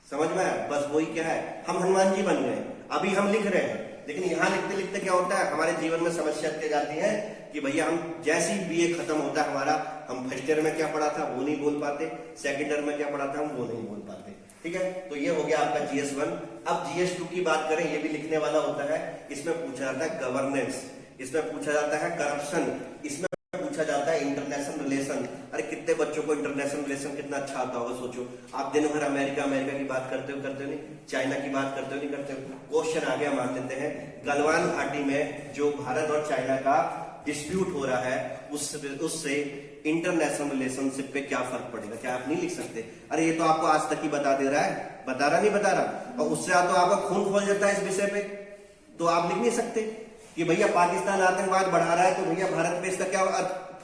समझ में आया। बस वही क्या है, हम हनुमान जी बन गए, अभी हम लिख रहे हैं, लेकिन यहाँ लिखते लिखते क्या होता है, हमारे जीवन में समस्या आती जाती है कि भैया हम जैसे ही BA खत्म होता है हमारा, हम 1st ईयर में क्या पढ़ा था वो नहीं बोल पाते, 2nd ईयर में क्या पढ़ा था हम वो नहीं बोल पाते, ठीक है। तो ये हो गया आपका GS1। अब GS2 की बात करें, ये भी लिखने वाला होता है। इसमें पूछा जाता है गवर्नेंस, इसमें पूछा जाता है करप्शन, इसमें पूछा जाता है इंटरनेशनल रिलेशन। अरे कितने बच्चों को इंटरनेशनल रिलेशन कितना अच्छा आता होगा, सोचो। आप दिन भर अमेरिका की बात करते हो नहीं, चाइना की बात करते हो नहीं करते हो। क्वेश्चन आ गया, मान लेते हैं गलवान घाटी में जो भारत और चाइना का डिस्प्यूट हो रहा है, उससे इंटरनेशनल रिलेशनशिप पे क्या फर्क पड़ेगा, क्या आप नहीं लिख सकते। अरे ये तो आपको आज तक ही बता दे रहा है, बता रहा नहीं बता रहा, और उससे तो आपका खून खोल जाता है इस विषय पे, तो आप लिख नहीं सकते कि भैया पाकिस्तान आतंकवाद बढ़ा रहा है, तो भैया भारत पे इसका क्या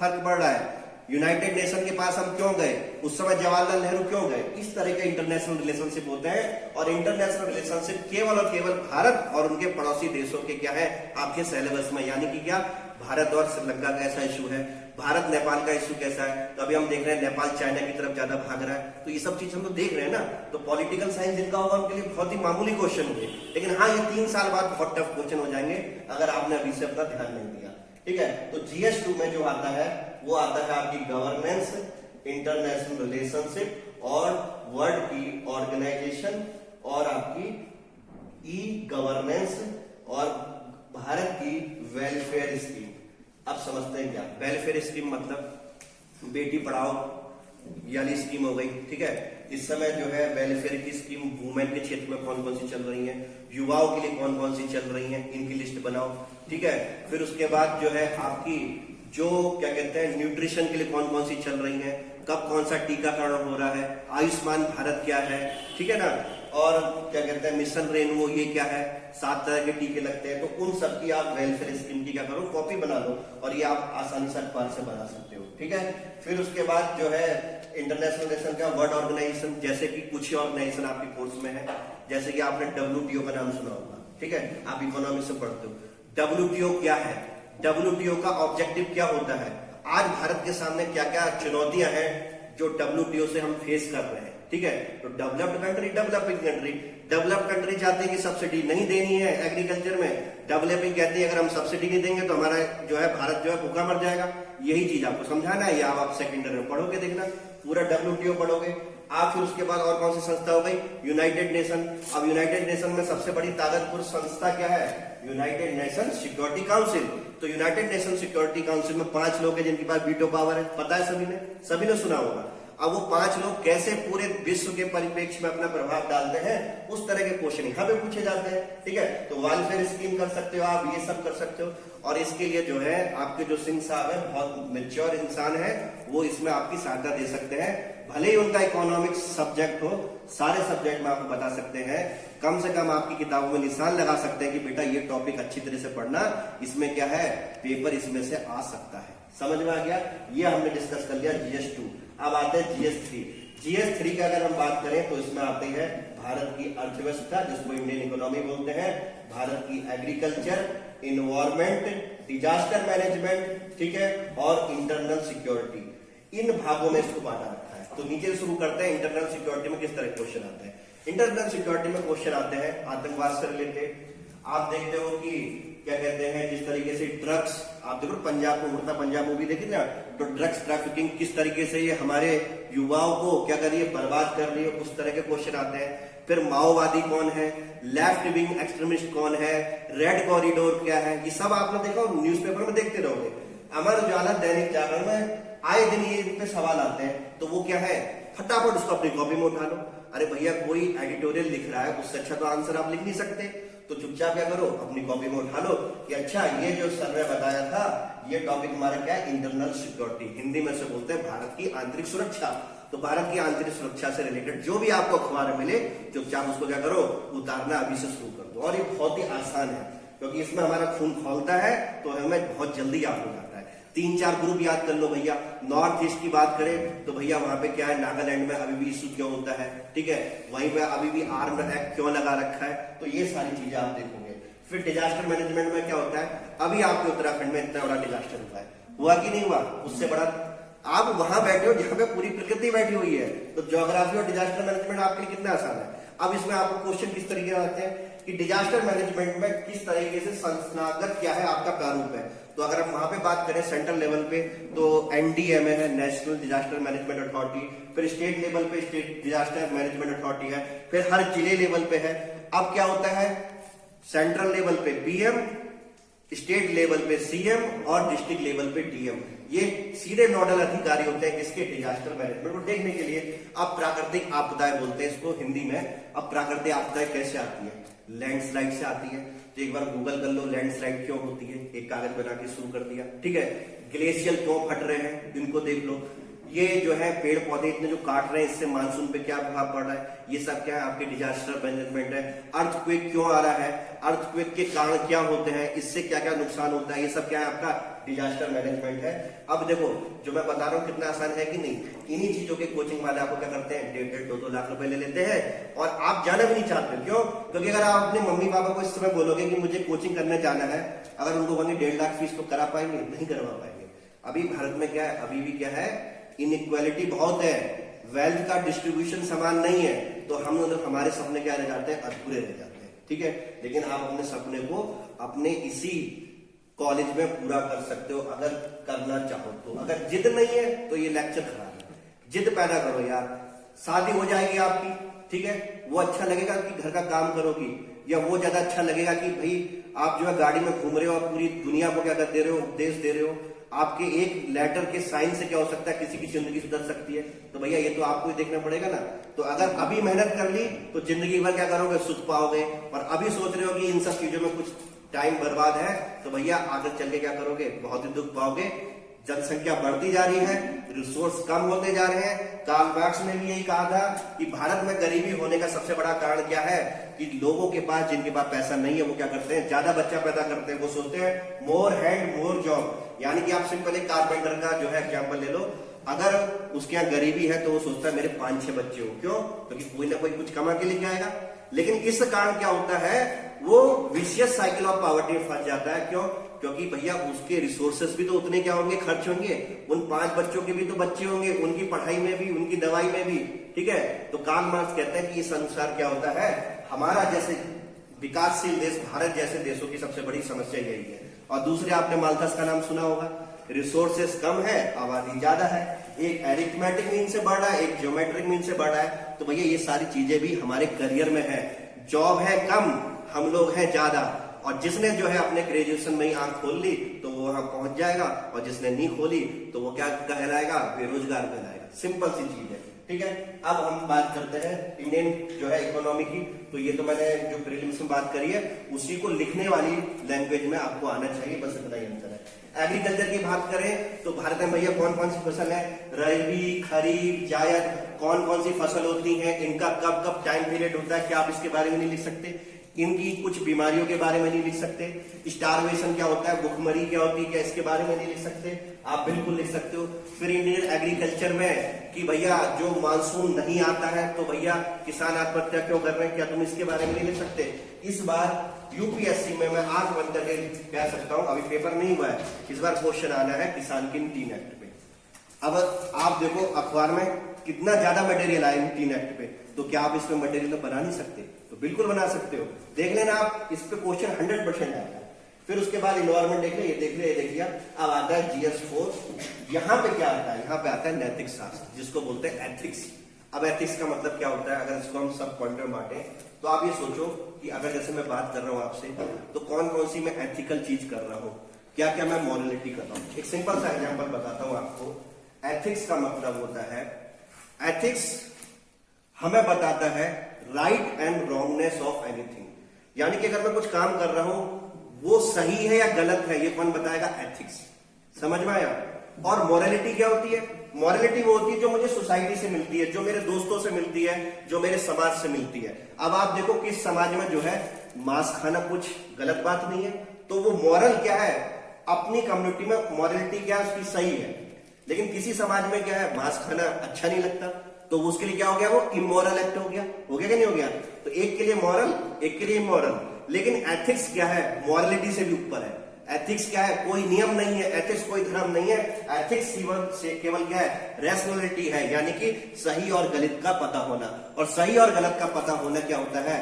फर्क पड़ रहा है। यूनाइटेड नेशन के पास हम क्यों गए, उस समय जवाहरलाल नेहरू क्यों गए। इस तरह के इंटरनेशनल रिलेशनशिप होते हैं, और इंटरनेशनल रिलेशनशिप केवल और केवल भारत और उनके पड़ोसी देशों के क्या है, आपके सिलेबस में। यानी कि क्या, भारत और श्रीलंका का ऐसा इशू है, भारत नेपाल का इशू कैसा है, तो अभी हम देख रहे हैं नेपाल चाइना की तरफ ज्यादा भाग रहा है। तो ये सब चीज हम लोग देख रहे हैं ना। तो पॉलिटिकल साइंस जिनका होगा उनके लिए बहुत ही मामूली क्वेश्चन होंगे, लेकिन हाँ ये 3 साल बाद बहुत टफ क्वेश्चन हो जाएंगे अगर आपने अभी से अपना ध्यान नहीं दिया, ठीक है। तो GS2 में जो आता है वो आता है आपकी गवर्नेंस, इंटरनेशनल रिलेशनशिप और वर्ल्ड की ऑर्गेनाइजेशन, और आपकी गवर्नेंस और भारत की वेलफेयर स्कीम। अब समझते हैं क्या वेलफेयर स्कीम मतलब, बेटी पढ़ाओ वाली स्कीम हो गई, ठीक है। इस समय जो है वेलफेयर की स्कीम वुमेन के क्षेत्र में कौन कौन सी चल रही है, युवाओं के लिए कौन कौन सी चल रही है, इनकी लिस्ट बनाओ। ठीक है, फिर उसके बाद जो है आपकी जो क्या कहते हैं न्यूट्रिशन के लिए कौन कौन सी चल रही है, कब कौन सा टीकाकरण हो रहा है, आयुष्मान भारत क्या है, ठीक है ना, और क्या कहते हैं मिशन रेनबो ये क्या है, 7 तरह के टीके लगते हैं। तो उन सब की आप वेलफेयर स्कीम की क्या करो, कॉपी बना लो और ये आप आसानी से अखबार से बना सकते हो। ठीक है, फिर उसके बाद जो है इंटरनेशनल नेशन का वर्ल्ड ऑर्गेनाइजेशन, जैसे कि कुछ ही ऑर्गेनाइजेशन आपके कोर्स में है, जैसे कि आपने WTO का नाम सुना होगा। ठीक है, आप इकोनॉमिक्स से पढ़ते हो। WTO क्या है, WTO का ऑब्जेक्टिव क्या होता है, आज भारत के सामने क्या क्या चुनौतियां हैं जो WTO से हम फेस कर रहे हैं। ठीक है, तो developed country, developing country, developed country चाहती है कि सब्सिडी नहीं देनी है एग्रीकल्चर में, डेवलपिंग कहती है अगर हम सब्सिडी नहीं देंगे तो हमारा जो है भारत जो है भूखा मर जाएगा। यही चीज आपको समझाना है, या आप सेकेंड ईयर में पढ़ोगे, देखना पूरा WTO पढ़ोगे आप। फिर उसके बाद और कौन सी संस्था हो गई, यूनाइटेड नेशन। अब यूनाइटेड नेशन में सबसे बड़ी ताकतवर संस्था क्या है, यूनाइटेड नेशन सिक्योरिटी काउंसिल। तो यूनाइटेड नेशन सिक्योरिटी काउंसिल में 5 लोग हैं जिनके पास वीटो पावर है, पता है सभी ने सुना होगा। अब वो 5 लोग कैसे पूरे विश्व के परिप्रेक्ष्य में अपना प्रभाव डालते हैं, उस तरह के क्वेश्चन यहाँ पे पूछे जाते हैं। ठीक है, तो वेलफेयर स्कीम कर सकते हो आप, ये सब कर सकते हो। और इसके लिए जो है आपके जो सिंह साहब है बहुत मेच्योर इंसान है, वो इसमें आपकी सहायता दे सकते हैं। भले ही उनका इकोनॉमिक्स सब्जेक्ट हो, सारे सब्जेक्ट में आपको बता सकते हैं, कम से कम आपकी किताबों में निशान लगा सकते हैं कि बेटा ये टॉपिक अच्छी तरह से पढ़ना, इसमें क्या है पेपर इसमें से आ सकता है। समझ में आ गया, ये हमने डिस्कस कर लिया GS2। अब आते हैं GS3। GS3 का अगर हम बात करें तो इसमें आती है भारत की अर्थव्यवस्था, जिसको इंडियन इकोनॉमी बोलते हैं, भारत की एग्रीकल्चर, इन्वायरमेंट, डिजास्टर मैनेजमेंट, ठीक है, और इंटरनल सिक्योरिटी। इन भागों में इसको बांटा रखा है। तो नीचे शुरू करते हैं, इंटरनल सिक्योरिटी में किस तरह क्वेश्चन आते हैं। इंटरनल सिक्योरिटी में क्वेश्चन आते हैं आतंकवाद से रिलेटेड। आप देखते हो कि क्या कहते हैं, जिस तरीके से ड्रग्स, आप देखो पंजाब को उड़ता पंजाब मूवी देखी ना, तो ड्रग्स ट्रैफिकिंग किस तरीके से ये हमारे युवाओं को क्या कर रही है, बर्बाद कर रही है, उस तरह के क्वेश्चन आते हैं। फिर माओवादी कौन है, लेफ्ट विंग एक्सट्रीमिस्ट कौन है, रेड कॉरिडोर क्या है, ये सब आपने देखा न्यूज़पेपर में देखते रहोगे। अमर उजाला, दैनिक जागरण में आए दिन ये इन पे सवाल आते हैं। तो वो क्या है, फटाफट उसको अपनी कॉपी में उठा लो। अरे भैया कोई एडिटोरियल लिख रहा है, उससे अच्छा तो आंसर आप लिख नहीं सकते, तो चुपचाप क्या करो, अपनी कॉपी में उठा लो कि अच्छा ये जो सर ने बताया था, ये टॉपिक हमारा क्या है, इंटरनल सिक्योरिटी, हिंदी में से बोलते हैं भारत की आंतरिक सुरक्षा। तो भारत की आंतरिक सुरक्षा से रिलेटेड जो भी आपको अखबार में मिले, चुपचाप उसको क्या करो, उतारना अभी से शुरू कर दो। और ये बहुत ही आसान है, क्योंकि इसमें हमारा खून खौलता है, तो हमें बहुत जल्दी याद हो जाता है। 3-4 ग्रुप याद कर लो भैया। नॉर्थ ईस्ट की बात करें तो भैया वहां पे क्या है, नागालैंड में अभी भी इशू क्यों होता है, ठीक है, वहीं पे अभी भी आर्म्ड एक्ट क्यों लगा रखा है, तो ये सारी चीजें आप देखोगे। फिर डिजास्टर मैनेजमेंट में क्या होता है, अभी आपके उत्तराखंड में इतना बड़ा डिजास्टर हुआ कि नहीं हुआ, उससे बड़ा आप वहां बैठे हो जहां पे पूरी प्रकृति बैठी हुई है, तो ज्योग्राफी और डिजास्टर मैनेजमेंट आपके लिए कितना आसान है। अब इसमें आपको क्वेश्चन किस तरीके से आते हैं कि डिजास्टर मैनेजमेंट में किस तरीके से संस्थागत क्या है, आपका प्रारूप है। तो अगर हम वहां पे बात करें सेंट्रल लेवल पे, तो NDMA है, नेशनल डिजास्टर मैनेजमेंट अथॉरिटी। फिर स्टेट लेवल पे स्टेट डिजास्टर मैनेजमेंट अथॉरिटी है। फिर हर जिले लेवल पे है। अब क्या होता है, सेंट्रल लेवल पे PM, स्टेट लेवल पे CM और डिस्ट्रिक्ट लेवल पे DM। ये सीधे नोडल अधिकारी होते हैं किसके, डिजास्टर मैनेजमेंट को देखने के लिए। अब प्राकृतिक आपदाएं बोलते हैं इसको हिंदी में। अब प्राकृतिक आपदाएं कैसे आती है, लैंडस्लाइड से आती है। तो एक बार गूगल कर लो लैंडस्लाइड क्यों होती है, एक कागज बना के शुरू कर दिया, ठीक है। ग्लेशियर क्यों फट रहे हैं, इनको देख लो। ये जो है पेड़ पौधे इतने जो काट रहे हैं, इससे मानसून पे क्या प्रभाव पड़ रहा है, ये सब क्या है आपके डिजास्टर मैनेजमेंट है। अर्थक्वेक क्यों आ रहा है, अर्थक्वेक के कारण क्या होते हैं, इससे क्या क्या नुकसान होता है, ये सब क्या है आपका डिजास्टर मैनेजमेंट है। अब देखो जो मैं बता रहा हूँ कितना आसान है कि नहीं। इन्हीं चीजों के कोचिंग वाले आपको क्या करते हैं, 1.5-2 लाख रुपए ले लेते हैं, और आप जाना भी नहीं चाहते। क्यों, क्योंकि अगर आप अपने मम्मी पापा को इस समय बोलोगे कि मुझे कोचिंग करने जाना है, अगर उनको बोलेंगे 1.5 लाख फीस, तो करा पाएंगे, नहीं करवा पाएंगे। अभी भारत में क्या है, अभी भी क्या है, इनइक्वालिटी बहुत है, वेल्थ का डिस्ट्रीब्यूशन समान नहीं है। तो हम लोग, हमारे सपने क्या रह जाते हैं, अधूरे रह जाते हैं, ठीक है। लेकिन आप अपने सपने को अपने इसी कॉलेज में पूरा कर सकते हो अगर करना चाहो तो। अगर जिद नहीं है तो ये लेक्चर खराब है, जिद पैदा करो यार। शादी हो जाएगी आपकी, ठीक है, वो अच्छा लगेगा कि घर का काम करोगी, या वो ज्यादा अच्छा लगेगा कि भाई आप जो है गाड़ी में घूम रहे हो और पूरी दुनिया को क्या कर दे रहे हो, उपदेश दे रहे हो। आपके एक लेटर के साइन से क्या हो सकता है, किसी की जिंदगी सुधर सकती है। तो भैया ये तो आपको ही देखना पड़ेगा ना। तो अगर अभी मेहनत कर ली तो जिंदगी भर क्या करोगे, सुख पाओगे। और अभी सोच रहे हो कि इन सब चीजों में कुछ टाइम बर्बाद है, तो भैया आगे चल के क्या करोगे, बहुत ही दुख पाओगे। जनसंख्या बढ़ती जा रही है, रिसोर्स कम होते जा रहे हैं। कार्ल मार्क्स ने भी यही कहा था कि भारत में गरीबी होने का सबसे बड़ा कारण क्या है कि लोगों के पास, जिनके पास पैसा नहीं है, वो क्या करते हैं, ज्यादा बच्चा पैदा करते हैं। वो सोचते हैं मोर हैंड मोर जॉब, यानी कि आप सिंपल एक कारपेंटर का जो है एग्जाम्पल ले लो। अगर उसके यहाँ गरीबी है तो वो सोचता है मेरे 5-6 बच्चे हो। क्यों? क्योंकि कोई ना कोई कुछ कमा के लेके आएगा। लेकिन इस कारण क्या होता है, वो विशियस साइकिल ऑफ पॉवर्टी में फंस जाता है। क्यों? क्योंकि भैया उसके रिसोर्सेस भी तो उतने क्या होंगे, खर्च होंगे। उन 5 बच्चों के भी तो बच्चे होंगे, उनकी पढ़ाई में भी, उनकी दवाई में भी। ठीक है, तो कार्ल मार्क्स कहते हैं कि इस अनुसार क्या होता है, हमारा जैसे विकासशील देश भारत जैसे देशों की सबसे बड़ी समस्या यही है। और दूसरे, आपने माल्थस का नाम सुना होगा, रिसोर्सेस कम है, आबादी ज्यादा है। एक एरिथमेटिक मीन से बढ़ रहा है, एक ज्योमेट्रिक मीन से बढ़ रहा है। तो भैया ये सारी चीजें भी हमारे करियर में है। जॉब है कम, हम लोग हैं ज्यादा। और जिसने जो है अपने ग्रेजुएशन में ही आंख खोल ली तो वो वहां पहुंच जाएगा, और जिसने नहीं खोली तो वो क्या कहलाएगा, बेरोजगार कहलाएगा। सिंपल सी चीज है। ठीक है, अब हम बात करते हैं इंडियन जो है इकोनॉमी की। तो ये तो मैंने जो प्रीलिम्स में बात करी है, उसी को लिखने वाली लैंग्वेज में आपको आना चाहिए, बस इतना ही अंतर है। एग्रीकल्चर की बात करें तो भारत में भैया कौन कौन सी फसल है, रबी, खरीफ, जायद, कौन कौन सी फसल होती है, इनका कब कब टाइम पीरियड होता है, क्या आप इसके बारे में नहीं लिख सकते? इनकी कुछ बीमारियों के बारे में नहीं लिख सकते? स्टारवेशन क्या होता है, भुखमरी क्या होती है, क्या इसके बारे में नहीं लिख सकते? आप बिल्कुल लिख सकते हो। फिर इंडियन एग्रीकल्चर में कि भैया जो मानसून नहीं आता है तो भैया किसान आत्महत्या क्यों कर रहे हैं, क्या तुम इसके बारे में नहीं लिख सकते? इस बार यूपीएससी में मैं आंख बंद करके कह सकता हूं, अभी पेपर नहीं हुआ है, इस बार क्वेश्चन आना है किसान के 3 एक्ट पे। अब आप देखो अखबार में कितना ज्यादा मटेरियल आया 3 एक्ट पे, तो क्या आप इसमें मटेरियल बना नहीं सकते? तो बिल्कुल बना सकते हो। देख लेना आप, इस पे क्वेश्चन 100% आएगा। फिर उसके बाद इन्वायरमेंट देख ले, ये देख ले, ये देख लिया। अब आता है GS4। यहाँ पे क्या आता है, यहाँ पे आता है नैतिक शास्त्र, जिसको बोलते हैं एथिक्स। अब एथिक्स का मतलब क्या होता है, अगर इसको हम सब पॉइंट में बांटे तो आप ये सोचो कि अगर जैसे मैं बात कर रहा हूं आपसे, तो कौन कौन सी मैं एथिकल चीज कर रहा हूं, क्या क्या मैं मॉरलिटी कर रहा हूं। एक सिंपल सा एग्जांपल बताता हूं आपको। एथिक्स का मतलब होता है, एथिक्स हमें बताता है right and wrongness of anything, यानी कि अगर मैं कुछ काम कर रहा हूं वो सही है या गलत है, ये कौन बताएगा, एथिक्स। समझ में आया? और मोरालिटी क्या होती है? मोरालिटी वो होती है जो मुझे सोसाइटी से मिलती है, जो मेरे दोस्तों से मिलती है, जो मेरे समाज से मिलती है। अब आप देखो कि इस समाज में जो है मांस खाना कुछ गलत बात नहीं है, तो वो मॉरल क्या है, अपनी कम्युनिटी में मॉरलिटी क्या है, उसकी सही है। लेकिन किसी समाज में क्या है, मांस खाना अच्छा नहीं लगता, तो उसके लिए क्या हो गया, वो इमोरल एक्ट हो गया। हो गया कि नहीं हो गया? तो एक के लिए मॉरल, एक के लिए इमोरल। लेकिन एथिक्स क्या है, मॉरलिटी से भी ऊपर है। एथिक्स क्या है, कोई नियम नहीं है, एथिक्स कोई धर्म नहीं है। एथिक्स केवल क्या है, रैशनैलिटी है, यानी कि सही और गलत का पता होना। और सही और गलत का पता होना क्या होता है,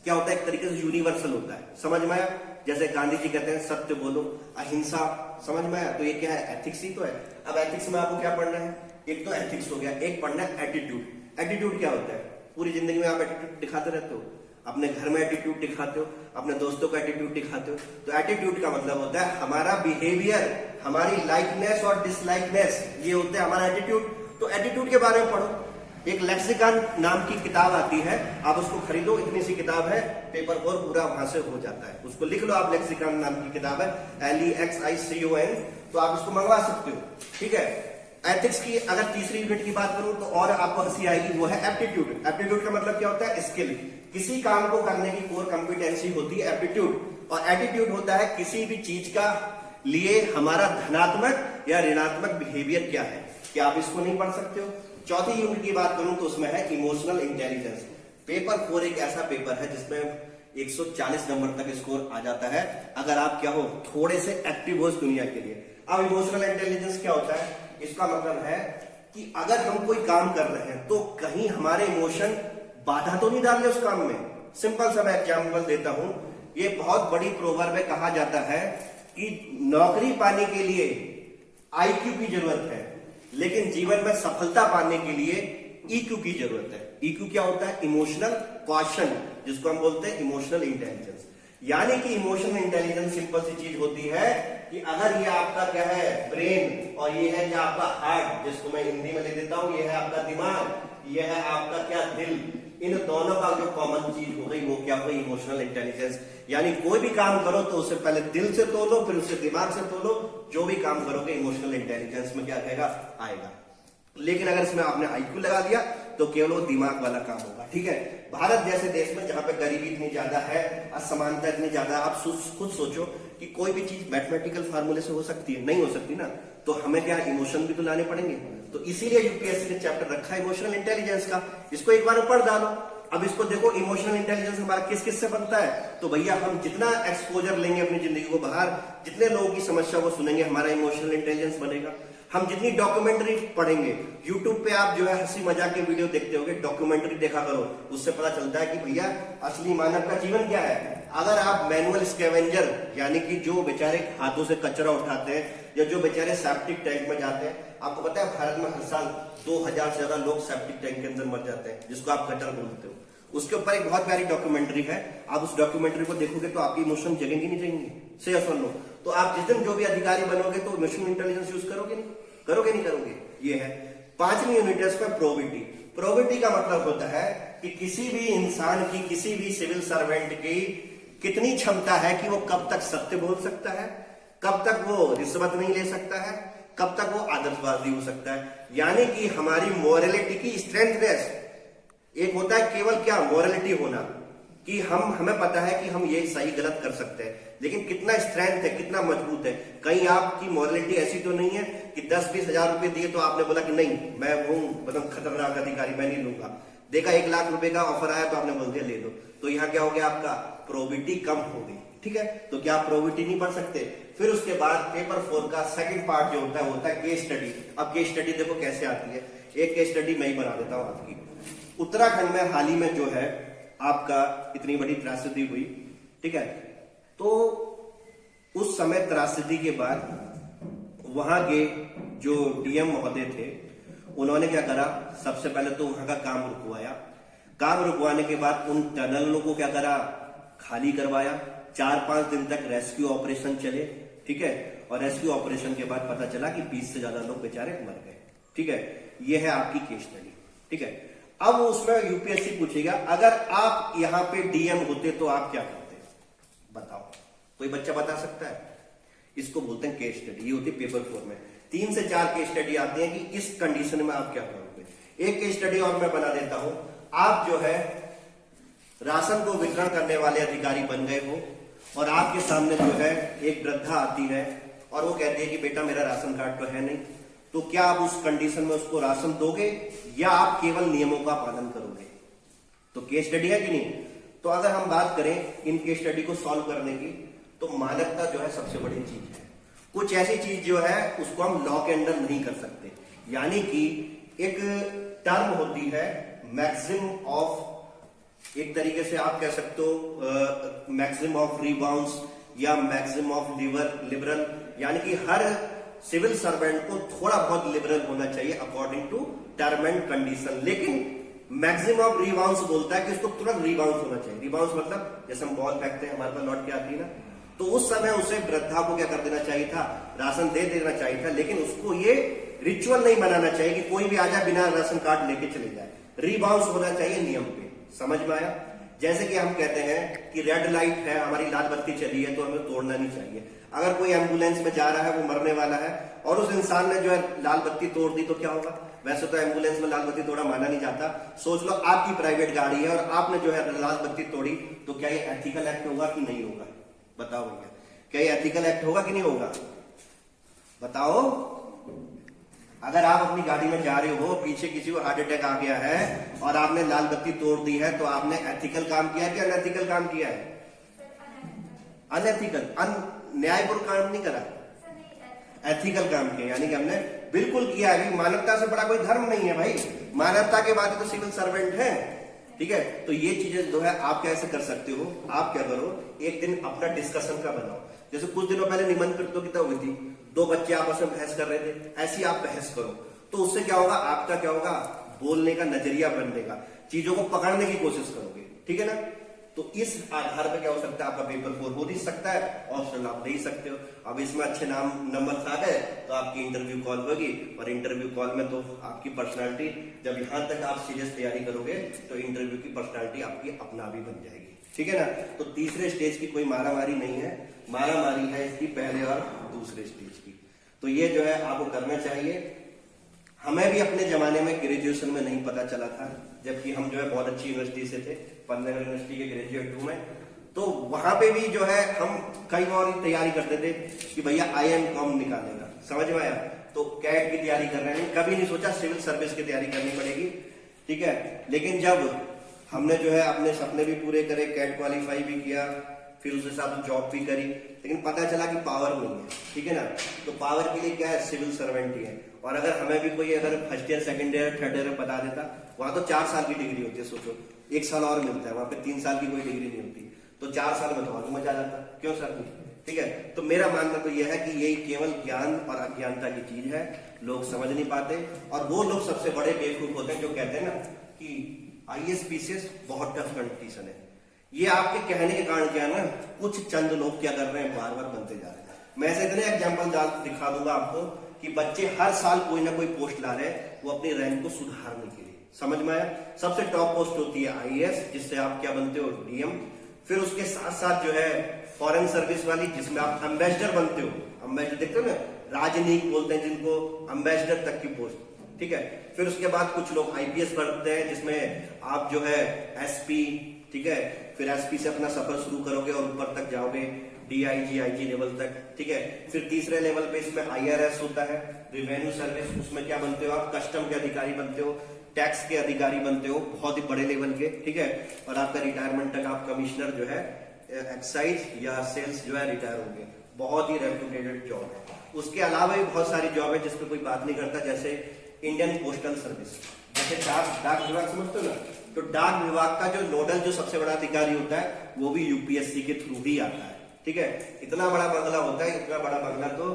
क्या होता है, एक तरीके से यूनिवर्सल होता है। समझ में आया? जैसे गांधी जी कहते हैं सत्य बोलो, अहिंसा। समझ में आया? तो ये क्या है, एथिक्स ही तो है। अब एथिक्स में आपको क्या पढ़ना है, एक तो एथिक्स हो गया, एक पढ़ना है एटीट्यूड। एटीट्यूड क्या होता है? पूरी जिंदगी में आप एटीट्यूड दिखाते रहते हो, अपने घर में एटीट्यूड दिखाते हो, अपने दोस्तों का एटीट्यूड दिखाते हो। तो एटीट्यूड का मतलब होता है हमारा बिहेवियर, हमारी लाइकनेस और डिसलाइकनेस, ये होता है हमारा एटीट्यूड। तो एटीट्यूड के बारे में पढ़ो। एक लेक्सिकन नाम की किताब आती है, आप उसको खरीदो, इतनी सी किताब है, पेपर 4 पूरा वहां से हो जाता है। उसको लिख लो आप, लेक्सिकन नाम की किताब है, LEXICON, तो आप इसको मंगवा सकते हो। ठीक है। एथिक्स की अगर तीसरी यूनिट की बात करूं तो और आपको हंसी आएगी, वो है एप्टीट्यूड। एप्टीट्यूड का मतलब क्या होता है, स्किल। किसी काम को करने की कोर कॉम्पिटेंसी होती है एप्टीट्यूड। और एटीट्यूड होता है किसी भी चीज का लिए हमारा धनात्मक या ऋणात्मक बिहेवियर क्या है। क्या आप इसको नहीं पढ़ सकते हो? चौथी यूनिट की बात करूं तो उसमें है इमोशनल इंटेलिजेंस। पेपर 4 एक ऐसा पेपर है जिसमें 140 नंबर तक स्कोर आ जाता है, अगर आप क्या हो, थोड़े से एक्टिव हो इस दुनिया के लिए। अब इमोशनल इंटेलिजेंस क्या होता है, इसका मतलब है कि अगर हम कोई काम कर रहे हैं तो कहीं हमारे इमोशन बाधा तो नहीं डाल रहे उस काम में। सिंपल सा मैं एग्जाम्पल देता हूं, ये बहुत बड़ी प्रोवर्ब में कहा जाता है कि नौकरी पाने के लिए IQ की जरूरत है, लेकिन जीवन में सफलता पाने के लिए EQ की जरूरत है। EQ क्या होता है, इमोशनल क्वेश्चन, जिसको हम बोलते हैं इमोशनल इंटेलिजेंस। यानी कि इमोशनल इंटेलिजेंस सिंपल सी चीज होती है कि अगर ये आपका क्या है ब्रेन और ये है क्या आपका हार्ट, जिसको मैं हिंदी में ले देता हूं, ये है आपका दिमाग, ये है आपका क्या दिल, इन दोनों का जो कॉमन चीज हो गई वो क्या हो गई इमोशनल इंटेलिजेंस। यानी कोई भी काम करो तो उससे पहले दिल से तोलो, फिर उससे दिमाग से तोलो, जो भी काम करोगे इमोशनल इंटेलिजेंस में क्या रहेगा आएगा। लेकिन अगर इसमें आपने आईक्यू लगा दिया तो केवल वो दिमाग वाला काम होगा। ठीक है, भारत जैसे देश में जहां पे गरीबी इतनी ज्यादा है, असमानता इतनी ज्यादा, आप खुद सोचो कि कोई भी चीज मैथमेटिकल फार्मूले से हो सकती है? नहीं हो सकती ना, तो हमें क्या इमोशन भी तो लाने पड़ेंगे। तो इसीलिए यूपीएससी ने चैप्टर रखा है इमोशनल इंटेलिजेंस का, इसको एक बार पढ़ डालो। अब इसको देखो इमोशनल इंटेलिजेंस हमारा किस किस से बनता है, तो भैया हम जितना एक्सपोजर लेंगे अपनी जिंदगी को बाहर, जितने लोगों की समस्या को सुनेंगे, हमारा इमोशनल इंटेलिजेंस बनेगा। हम जितनी डॉक्यूमेंट्री पढ़ेंगे, यूट्यूब पे आप जो है हंसी मजाक के वीडियो देखते होगे, डॉक्यूमेंट्री देखा करो, उससे पता चलता है कि भैया असली मानव का जीवन क्या है। अगर आप मैनुअल स्कैवेंजर यानी कि जो बेचारे हाथों से कचरा उठाते हैं या जो बेचारे सेप्टिक टैंक में जाते हैं, आपको पता है भारत में हर साल 2000 से ज्यादा लोग सेप्टिक टैंक के अंदर मर जाते हैं, जिसको आप गटर बोलते हो। उसके ऊपर एक बहुत प्यारी डॉक्यूमेंट्री है, आप उस डॉक्यूमेंट्री को देखोगे तो आपकी इमोशन जगेंगे नहीं जगेंगे, सही सुन लो। तो आप जिस दिन जो भी अधिकारी बनोगे तो इमोशनल इंटेलिजेंस यूज करोगे नहीं, करोगे नहीं करोगे। ये है 5वीं यूनिट है इसमें प्रोबिटी। प्रोबिटी का मतलब होता है कि किसी भी इंसान की, किसी भी सिविल सर्वेंट की कितनी क्षमता है कि वो कब तक सत्य बोल सकता है, कब तक वो रिश्वत नहीं ले सकता है, कब तक वो आदर्शवादी हो सकता है। यानी कि हमारी मोरलिटी की स्ट्रेंथनेस, एक होता है केवल क्या मोरलिटी होना कि हमें पता है कि हम ये सही गलत कर सकते हैं, लेकिन कितना स्ट्रेंथ है, कितना मजबूत है। कहीं आपकी मोरलिटी ऐसी तो नहीं है कि 10-20 हजार रुपए दिए तो आपने बोला कि नहीं मैं हूं मतलब खतरनाक अधिकारी, मैं नहीं लूंगा। देखा 1 लाख रुपए का ऑफर आया तो आपने बोल दिया ले लो, तो यहाँ क्या हो गया आपका प्रोबिटी कम हो गई। ठीक है, तो क्या आप प्रोबिटी नहीं पढ़ सकते। फिर उसके बाद पेपर 4 का सेकंड पार्ट जो होता है वो होता है केस स्टडी। अब केस स्टडी देखो कैसे आती है, एक केस स्टडी मैं ही बना देता हूं आपकी। उत्तराखंड में हाल ही में जो है आपका इतनी बड़ी त्रासदी हुई, ठीक है, तो उस समय त्रासदी के बाद वहां के जो डीएम महोदय थे उन्होंने क्या करा, सबसे पहले तो वहां का काम रुकवाया। काम रुकवाने के बाद उन टनलों को क्या करा, खाली करवाया। 4-5 दिन तक रेस्क्यू ऑपरेशन चले, ठीक है, और रेस्क्यू ऑपरेशन के बाद पता चला कि 20 से ज्यादा लोग बेचारे मर गए। ठीक है, ये है आपकी केस स्टडी। ठीक है, अब उसमें यूपीएससी पूछेगा अगर आप यहां पे डीएम होते तो आप क्या करते, बताओ। कोई बच्चा बता सकता है? इसको बोलते हैं केस स्टडी। ये होती है पेपर 4 में 3 से 4 केस स्टडी आती है कि इस कंडीशन में आप क्या करोगे। एक केस स्टडी और मैं बना देता हूं, आप जो है राशन को वितरण करने वाले अधिकारी बन गए हो और आपके सामने जो है एक वृद्धा आती है और वो कहती है कि बेटा मेरा राशन कार्ड तो है नहीं, तो क्या आप उस कंडीशन में उसको राशन दोगे या आप केवल नियमों का पालन करोगे? तो केस स्टडी है कि नहीं। तो अगर हम बात करें इन केस स्टडी को सॉल्व करने की, तो मानवता जो है सबसे बड़ी चीज है। कुछ ऐसी चीज जो है उसको हम लॉ के अंदर नहीं कर सकते। यानी कि एक टर्म होती है मैक्सिमम ऑफ, एक तरीके से आप कह सकते हो मैक्सिमम ऑफ रिबाउंस या मैक्सिमम ऑफ लिबरल, यानी कि हर सिविल सर्वेंट को थोड़ा बहुत लिबरल होना चाहिए according to term and condition. लेकिन मैक्सिमम ऑफ रिबाउंस बोलता है कि उसको तुरंत रिबाउंस होना चाहिए। रिबाउंस मतलब जैसे हम बॉल फेंकते हैं हमारे पास लौट के आती है ना, तो उस समय उसे वृद्धा को क्या कर देना चाहिए था, राशन दे देना चाहिए था। लेकिन उसको ये रिचुअल नहीं बनाना चाहिए कि कोई भी आ जाए बिना राशन कार्ड लेके चले जाए। रिबाउंस होना चाहिए नियम पे। समझ में आया? जैसे कि हम कहते हैं कि रेड लाइट है, हमारी लाल बत्ती चली है तो हमें तोड़ना नहीं चाहिए। अगर कोई एम्बुलेंस में जा रहा है, वो मरने वाला है और उस इंसान ने जो है लाल बत्ती तोड़ दी तो क्या होगा? वैसे तो एम्बुलेंस में लाल बत्ती तोड़ा माना नहीं जाता। सोच लो आपकी प्राइवेट गाड़ी है और आपने जो है लाल बत्ती तोड़ी, तो क्या ये एथिकल एक्ट होगा कि नहीं होगा? बताओ भैया, क्या ये एथिकल एक्ट होगा कि नहीं होगा? बताओ। अगर आप अपनी गाड़ी में जा रहे हो, पीछे किसी को हार्ट अटैक आ गया है और आपने लाल बत्ती तोड़ दी है, तो आपने एथिकल काम किया है कि अनएथिकल काम किया है? अनएथिकल, न्यायपूर्ण काम नहीं करा, एथिकल काम किया। यानी कि हमने बिल्कुल किया है। मानवता से बड़ा कोई धर्म नहीं है भाई, मानवता के बाद तो सिविल सर्वेंट है। ठीक है, तो ये चीजें जो है आप कैसे कर सकते हो, आप क्या करो, एक दिन अपना डिस्कशन का बनाओ। जैसे कुछ दिनों पहले निबंध प्रतियोगिता हुई थी, 2 बच्चे आपस में बहस कर रहे थे, ऐसी आप बहस करो। तो उससे क्या होगा, आपका क्या होगा, बोलने का नजरिया बनने का, चीजों को पकड़ने की कोशिश करोगे। ठीक है ना। तो इस आधार पर क्या हो सकता है, आपका पेपर 4 हो नहीं सकता है, ऑप्शनल आप दे ही सकते हो। अब इसमें अच्छे नंबर आ गए तो आपकी इंटरव्यू कॉल होगी, और इंटरव्यू कॉल में तो आपकी पर्सनालिटी, जब यहां तक आप सीरियस तैयारी करोगे तो इंटरव्यू की पर्सनालिटी आपकी अपना भी बन जाएगी, ठीक है ना। तो तीसरे स्टेज की कोई मारामारी नहीं है, मारामारी है इसकी पहले और दूसरे स्टेज की। तो ये जो है आपको करना चाहिए। हमें भी अपने जमाने में ग्रेजुएशन में नहीं पता चला था, जबकि हम जो है बहुत अच्छी यूनिवर्सिटी से थे, पंजाब यूनिवर्सिटी के ग्रेजुएट हूं मैं। तो वहां पे भी जो है हम कई और तैयारी करते थे कि भैया IIM-कॉम निकालेगा, समझ में आया। तो कैट की तैयारी कर रहे हैं, कभी नहीं सोचा सिविल सर्विस की तैयारी करनी पड़ेगी, ठीक है। लेकिन जब हमने जो है अपने सपने भी पूरे करे, कैट क्वालिफाई भी किया, फिर उस हिसाब से जॉब भी करी, लेकिन पता चला कि पावर नहीं है, ठीक है ना। तो पावर के लिए क्या है, सिविल सर्वेंट ही है। और अगर हमें भी कोई अगर first year, second year, third year बता देता, वहां तो 4 साल की डिग्री होती है, सोचो 1 साल और मिलता है, वहां पे 3 साल की कोई डिग्री नहीं होती, तो 4 साल में तो और मजा जाता, क्यों सर, ठीक है। तो मेरा मानना तो यह है कि यही केवल ज्ञान और अज्ञानता की चीज है, लोग समझ नहीं पाते। और वो लोग सबसे बड़े बेवकूफ होते हैं जो कहते हैं ना कि IAS PCS बहुत टफ कंपटीशन है। ये आपके कहने के कारण क्या है ना, कुछ चंद लोग क्या कर रहे हैं, बार बार बनते जा रहे हैं। मैं ऐसे इतने एग्जाम्पल दिखा दूंगा आपको कि बच्चे हर साल कोई ना कोई पोस्ट ला रहे हैं, वो अपनी रैंक को सुधारने के लिए, समझ में आया। सबसे टॉप पोस्ट होती है IAS, जिससे आप क्या बनते हो, DM। फिर उसके साथ साथ जो है फॉरेन सर्विस वाली, जिसमें आप एम्बेसडर बनते हो। एम्बेसडर देखते हो ना, राजनयिक बोलते हैं जिनको, एम्बेसडर तक की पोस्ट, ठीक है। फिर उसके बाद कुछ लोग IPS बनते हैं, जिसमें आप जो है SP, ठीक है। फिर SP से अपना सफर शुरू करोगे और ऊपर तक जाओगे, DIG IG लेवल तक, ठीक है। फिर तीसरे लेवल पे इसमें IRS होता है, रिवेन्यू सर्विस, उसमें क्या बनते हो आप, कस्टम के अधिकारी बनते हो, टैक्स के अधिकारी बनते हो, बहुत ही बड़े लेवल के, ठीक है। और आपका रिटायरमेंट तक आप कमिश्नर जो है एक्साइज या सेल्स जो है रिटायर होंगे, बहुत ही रेप्यूटेड जॉब है। उसके अलावा भी बहुत सारी जॉब है जिसपे कोई बात नहीं करता, जैसे इंडियन पोस्टल सर्विस, जैसे डाक विभाग समझते हो ना, तो डाक विभाग का जो नोडल जो सबसे बड़ा अधिकारी होता है वो भी UPSC के थ्रू ही आता है, ठीक है। इतना बड़ा बंगला होता है, इतना बड़ा बंगला तो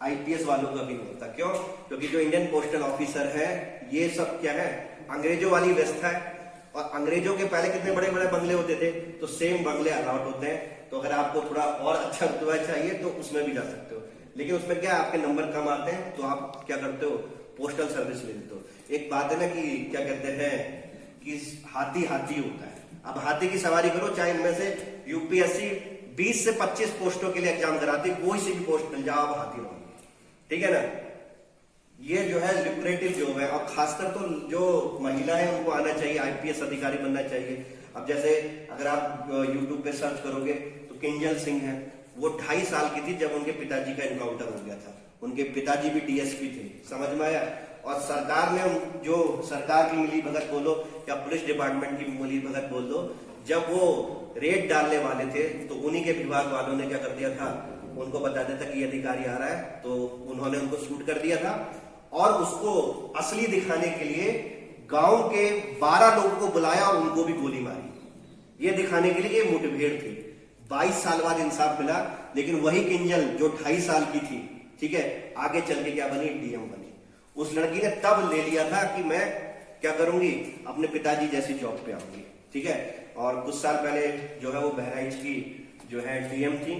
IPS वालों का भी नहीं होता, क्यों, क्योंकि जो इंडियन पोस्टल ऑफिसर है ये सब क्या है, अंग्रेजों वाली व्यवस्था है। और अंग्रेजों के पहले कितने बड़े बड़े बंगले होते थे, तो सेम बंगले अलॉट होते हैं। तो अगर आपको थोड़ा और अच्छा रुतबा चाहिए तो उसमें भी जा सकते हो, लेकिन उसमें क्या आपके नंबर कम आते हैं, तो आप क्या करते हो, पोस्टल सर्विस ले लेते हो। एक बात है ना कि क्या कहते हैं कि हाथी हाथी होता है। अब हाथी की सवारी करो, चाहे इनमें से UPSC 20 से 25 पोस्टों के लिए एग्जाम कराती, कोई सी भी पोस्ट मिल जाओ, आप हाथी रहोगे, ठीक है ना। ये जो है लिक्रेटिव जॉब है, और खासकर तो जो महिलाएं उनको आना चाहिए, IPS अधिकारी बनना चाहिए। अब जैसे अगर आप YouTube पे सर्च करोगे तो किंजल सिंह है, वो 2.5 साल की थी जब उनके पिताजी का एनकाउंटर हो गया था। उनके पिताजी भी DSP थे, समझ में आया। और सरकार ने, जो सरकार की मिली भगत बोलो या पुलिस डिपार्टमेंट की मिली भगत बोल दो, जब वो रेड डालने वाले थे तो उन्हीं के विभाग वालों ने क्या कर दिया था, उनको बता दिया था कि ये अधिकारी आ रहा है, तो उन्होंने उनको शूट कर दिया था। और उसको असली दिखाने के लिए गांव के 12 लोगों को बुलाया और उनको भी गोली मारी, ये दिखाने के लिए ये मुठभेड़ थी। 22 साल बाद इंसाफ मिला, लेकिन वही किंजल जो 2.5 साल की थी, ठीक है, आगे चल के क्या बनी, DM बनी। उस लड़की ने तब ले लिया था कि मैं क्या करूंगी, अपने पिताजी जैसी जॉब पे आऊंगी, ठीक है। और कुछ साल पहले जो है वो बहराइच की जो है DM थी।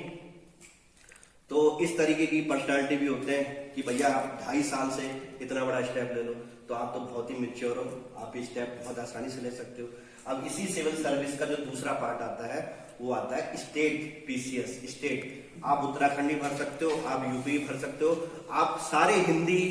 तो इस तरीके की पर्सनालिटी भी होते हैं कि भैया आप 2.5 साल से इतना बड़ा स्टेप ले लो, तो आप तो बहुत ही मैच्योर हो, आप ये स्टेप बहुत आसानी से ले सकते हो। अब इसी सिविल सर्विस का जो दूसरा पार्ट आता है वो आता है स्टेट PCS। स्टेट आप उत्तराखंड भी भर सकते हो, आप UP भी भर सकते हो, आप सारे हिंदी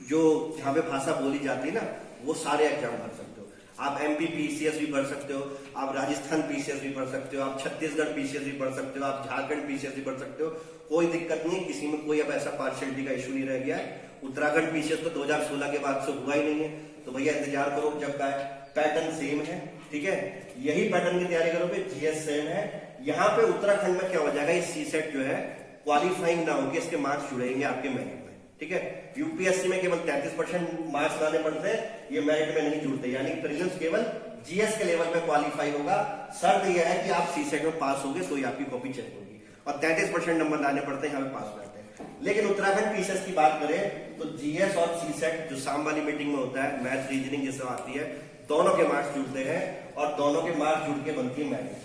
जो जहां पे भाषा बोली जाती है ना, वो सारे एग्जाम भर सकते हो। आप MP PCS भी भर सकते हो, आप राजस्थान PCS भी भर सकते हो, आप छत्तीसगढ़ PCS भी भर सकते हो, आप झारखंड PCS भी भर सकते हो, कोई दिक्कत नहीं, किसी में कोई अब ऐसा पार्शियलिटी का इशू नहीं रह गया है। उत्तराखंड PCS तो 2016 के बाद से हुआ ही नहीं है, तो भैया इंतजार करो जब का है। पैटर्न सेम है, ठीक है, यही पैटर्न की तैयारी करोगे, GS सेम है। यहाँ पे उत्तराखंड में क्या हो जाएगा, इस CSET जो है क्वालिफाइंग ना होगी, इसके मार्क्स जुड़ेंगे आपके मेरिट में, ठीक है। UPSC में केवल 33% मार्क्स लाने पड़ते हैं, ये मेरिट में नहीं जुड़ते, यानी प्रीलिम्स केवल GS के लेवल पे क्वालिफाई होगा। शर्त यह है कि आप CSET में पास होगे तो ही आपकी कॉपी चेक होगी, और 33% नंबर लाने पड़ते हैं, यहाँ पे पास हो जाते हैं। लेकिन उत्तराखंड PCS की बात करें तो GS और CSET जो शाम वाली मीटिंग में होता है, मैथ रीजनिंग जिससे आती है, दोनों के मार्क्स जुड़ते हैं, और दोनों के मार्क्स जुड़ के बनती है मेरिट।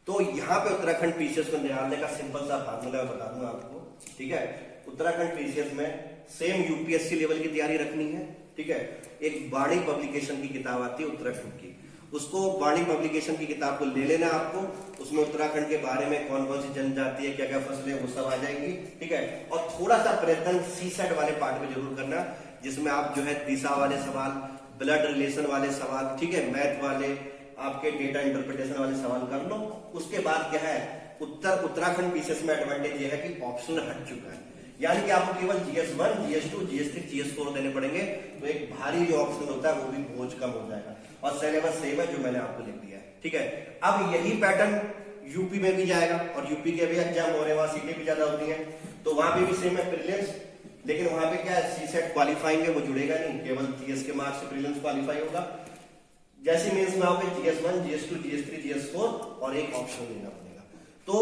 तो यहाँ पे उत्तराखंड पीसीएस को निकालने का सिंपल सा फार्मूला बता दूंगा आपको, ठीक है। उत्तराखंड पीसीएस में सेम यूपीएससी लेवल की तैयारी रखनी है, ठीक है। एक बाणी पब्लिकेशन की किताब आती है उत्तराखंड की, उसको बाणी पब्लिकेशन की किताब को ले लेना आपको। उसमें उत्तराखंड के बारे में कौन कौन सी जनजाति है, क्या क्या फसलें, वो सब आ जाएंगी, ठीक है। और थोड़ा सा प्रयत्न सीसेट वाले पार्ट में जरूर करना, जिसमें आप जो है दिशा वाले सवाल, ब्लड रिलेशन वाले सवाल, ठीक है, मैथ वाले, आपके डेटा इंटरप्रिटेशन वाले सवाल कर लो। उसके बाद क्या है, उत्तराखंड पीसीएस में एडवांटेज ये है कि ऑप्शनल हट चुका है, यानी कि आपको केवल GS1, GS2, GS3, GS4 देने पड़ेंगे। तो एक भारी जो ऑप्शन होता है वो भी बोझ कम हो जाएगा, और सिलेबस सेम है जो मैंने आपको लिख दिया है, ठीक है। अब यही पैटर्न यूपी में भी जाएगा, और यूपी के भी एग्जाम हो रहे हैं, वहां सीटें भी ज्यादा होती हैं, तो वहां पे भी सेम है प्रीलिम्स। लेकिन वहां पे क्या है, सीसेट क्वालिफाइंग है वो जुड़ेगा नहीं, केवल जीएस के मार्क्स से प्रीलिम्स क्वालिफाई होगा। जैसे मेंस में आओगे GS1, GS2, GS3, GS4 और एक ऑप्शन लेना पड़ेगा। तो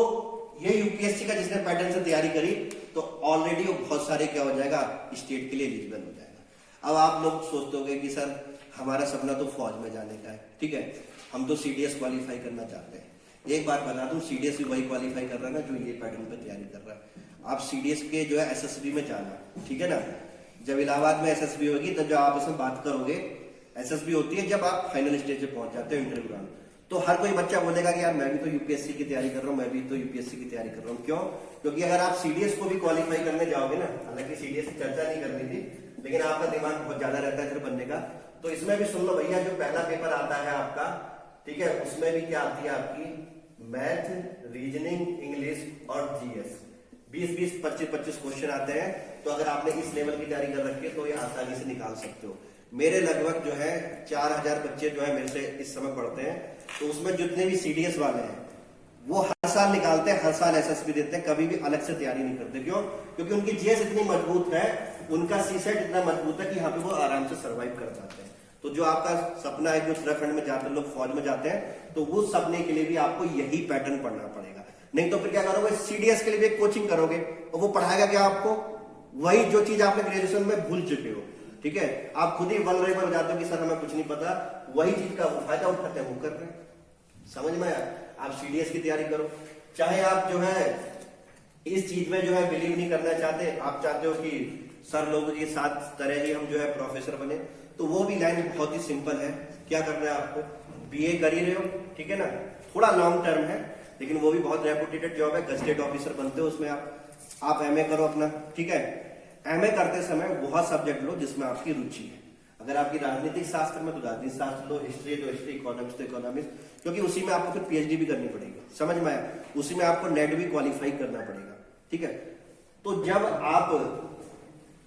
ये यूपीएससी का जिसने पैटर्न से तैयारी करी तो ऑलरेडी वो बहुत सारे क्या हो जाएगा, स्टेट के लिए एलिजिबल हो जाएगा। अब आप लोग सोचते होंगे कि सर हमारा सपना तो फौज में जाने का है, ठीक है, हम तो सीडीएस क्वालिफाई करना चाहते हैं। एक बात बता दूं, सीडीएस भी वही क्वालिफाई कर रहा है ना जो ये पैटर्न पे तैयारी कर रहा है। आप सीडीएस के जो है एसएसबी में जाना, ठीक है ना। जब इलाहाबाद में एसएसबी होगी तब जब आप इसमें बात करोगे, एसएसबी होती है जब आप फाइनल स्टेज पे पहुंच जाते हो इंटरव्यू राउंड, तो हर कोई बच्चा बोलेगा कि यार मैं भी तो यूपीएससी की तैयारी कर रहा हूँ, मैं भी तो यूपीएससी की तैयारी कर रहा हूँ। क्यों? क्योंकि अगर आप सीडीएस को भी क्वालिफाई करने जाओगे ना, हालांकि सीडीएस की चर्चा नहीं करनी थी, लेकिन आपका दिमाग बहुत ज्यादा रहता है फिर बनने का, तो इसमें भी सुन लो भैया, जो पहला पेपर आता है आपका, ठीक है, उसमें भी क्या आती है आपकी मैथ, रीजनिंग, इंग्लिश और जीएस। 20-20, 25-25 क्वेश्चन आते हैं। तो अगर आपने इस लेवल की तैयारी कर रखी है तो ये आसानी से निकाल सकते हो। मेरे लगभग जो है 4000 बच्चे जो है मेरे से इस समय पढ़ते हैं, तो उसमें जितने भी सीडीएस वाले हैं वो हर साल निकालते हैं, हर साल एसएसबी देते हैं, कभी भी अलग से तैयारी नहीं करते। क्यों? क्योंकि उनकी जीएस इतनी मजबूत है, उनका सीसेट इतना मजबूत है कि यहाँ पे वो आराम से सर्वाइव कर जाते हैं। तो जो आपका सपना है कि उत्तराखंड में जाते लोग फौज में जाते हैं, तो वो सपने के लिए भी आपको यही पैटर्न पढ़ना पड़ेगा। नहीं तो फिर क्या करोगे, सीडीएस के लिए भी एक कोचिंग करोगे और वो पढ़ाएगा क्या आपको, वही जो चीज आपने ग्रेजुएशन में भूल चुके हो, ठीक है। आप खुद ही वल्नरेबल हो जाते हो कि सर हमें कुछ नहीं पता, वही चीज का फायदा उठाते हैं वो कर रहे हैं। समझ में आया? आप सीडीएस की तैयारी करो, चाहे आप जो है इस चीज में जो है बिलीव नहीं करना चाहते, आप चाहते हो कि सर लोगों के साथ तरह ही हम जो है प्रोफेसर बने, तो वो भी लाइन बहुत ही सिंपल है। क्या करना है आपको, बीए कर ही रहे हो, ठीक है ना, थोड़ा लॉन्ग टर्म है लेकिन वो भी बहुत रेपुटेटेड जॉब है, गजेटेड ऑफिसर बनते हो उसमें आप एमए करो अपना, ठीक है। एमए करते समय बहुत सब्जेक्ट लो जिसमें आपकी रुचि है। अगर आपकी राजनीतिक शास्त्र में तो राजनीतिक शास्त्र लो, हिस्ट्री तो हिस्ट्री, इकोनॉमिक्स तो इकोनॉमिक्स, क्योंकि उसी में आपको फिर पीएचडी भी करनी पड़ेगी। समझ में आया? उसी में आपको नेट भी क्वालिफाई करना पड़ेगा, ठीक है। तो जब आप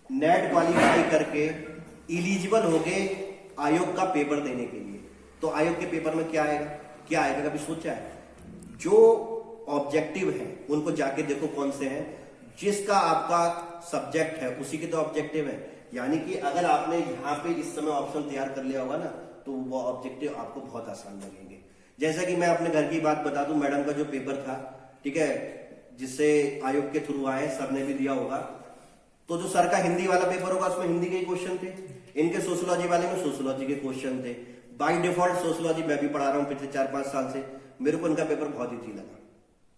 नेट क्वालिफाई करके इलिजिबल होगे आयोग का पेपर देने के लिए, तो आयोग के पेपर में क्या आएगा कभी सोचा है? जो ऑब्जेक्टिव है उनको जाके देखो कौन से हैं, जिसका आपका सब्जेक्ट है उसी के तो ऑब्जेक्टिव है। यानी कि अगर आपने यहाँ पे इस समय ऑप्शन तैयार कर लिया होगा ना, तो वो ऑब्जेक्टिव आपको बहुत आसान लगेंगे। जैसा कि मैं अपने घर की बात बता दूं, मैडम का जो पेपर था, ठीक है, जिससे आयोग के थ्रू आए, सर ने भी दिया होगा, तो जो सर का हिंदी वाला पेपर होगा उसमें हिंदी के क्वेश्चन थे, इनके सोशियोलॉजी वाले में सोशियोलॉजी के क्वेश्चन थे। बाय डिफॉल्ट सोशियोलॉजी मैं भी पढ़ा रहा हूँ पिछले 4-5 साल से, मेरे को इनका पेपर बहुत ईजी लगा,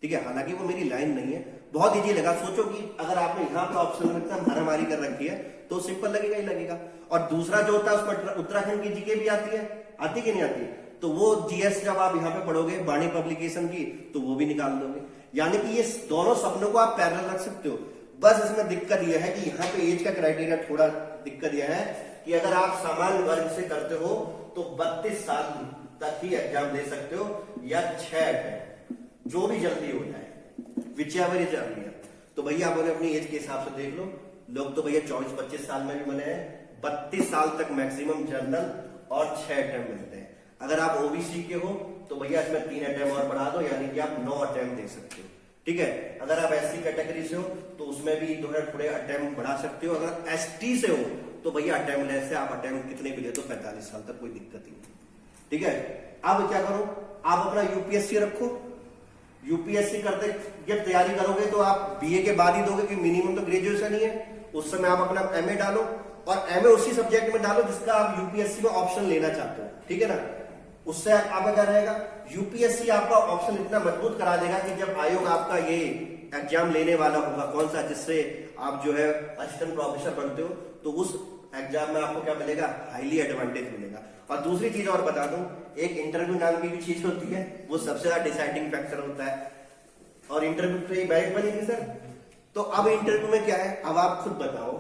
ठीक है। हालांकि वो मेरी लाइन नहीं है, बहुत ईजी लगा। सोचो कि अगर आपने यहाँ पे ऑप्शन में मारामारी कर रखी है तो सिंपल लगेगा ही लगेगा। और दूसरा जो होता है उसमें उत्तराखंड की जीके भी आती कि नहीं आती, तो वो जीएस जब आप यहाँ पे पढ़ोगे बाणी पब्लिकेशन की, तो वो भी निकाल दोगे। यानी कि ये दोनों सपनों को आप पैरेलल रख सकते हो। बस इसमें दिक्कत यह है कि यहाँ पे एज का क्राइटेरिया थोड़ा दिक्कत यह है कि अगर आप सामान्य वर्ग से करते हो तो 32 साल तक ही एग्जाम दे सकते हो, या 6 अटेम्प्ट, जो भी जल्दी हो जाए, विचएवर इज अर्लियर। तो भैया आप अपनी एज के हिसाब से देख लो, लोग तो भैया 24-25 साल में भी बने हैं, 32 साल तक मैक्सिमम जनरल और 6 अटेम्प्ट मिलते हैं। अगर आप ओबीसी के हो तो भैया इसमें 3 अटेम्प्ट और बढ़ा दो, यानी कि आप 9 अटेम्प्ट दे सकते हो, ठीक है। अगर आप एससी कैटेगरी से हो तो उसमें भी थोड़े अटेम्प्ट बढ़ा सकते हो। अगर एसटी से हो तो भैया अटेम्प्ट लेस है, आप अटेम्प्ट कितने भी ले तो 45 साल तक कोई दिक्कत ही नहीं, ठीक है। अब क्या करो, आप अपना यूपीएससी रखो, यूपीएससी करते जब तैयारी करोगे तो आप बीए के बाद ही दोगे कि मिनिमम तो ग्रेजुएशन ही है। उस समय आप अपना एमए डालो, और एमए उसी सब्जेक्ट में डालो जिसका आप यूपीएससी में ऑप्शन लेना चाहते हो, ठीक है ना। उससे आपका क्या रहेगा, यूपीएससी आपका ऑप्शन इतना मजबूत करा देगा कि जब आयोग आपका ये एग्जाम लेने वाला होगा, कौन सा, जिससे आप जो है असिस्टेंट प्रोफेसर बनते हो, तो उस एग्जाम में आपको क्या मिलेगा, हाईली एडवांटेज मिलेगा। और दूसरी चीज और बता दूं, एक इंटरव्यू नाम की भी चीज होती है, वो सबसे ज्यादा डिसाइडिंग फैक्टर होता है। और इंटरव्यू पे बैच बनेगी सर, तो अब इंटरव्यू में क्या है, अब आप खुद बताओ,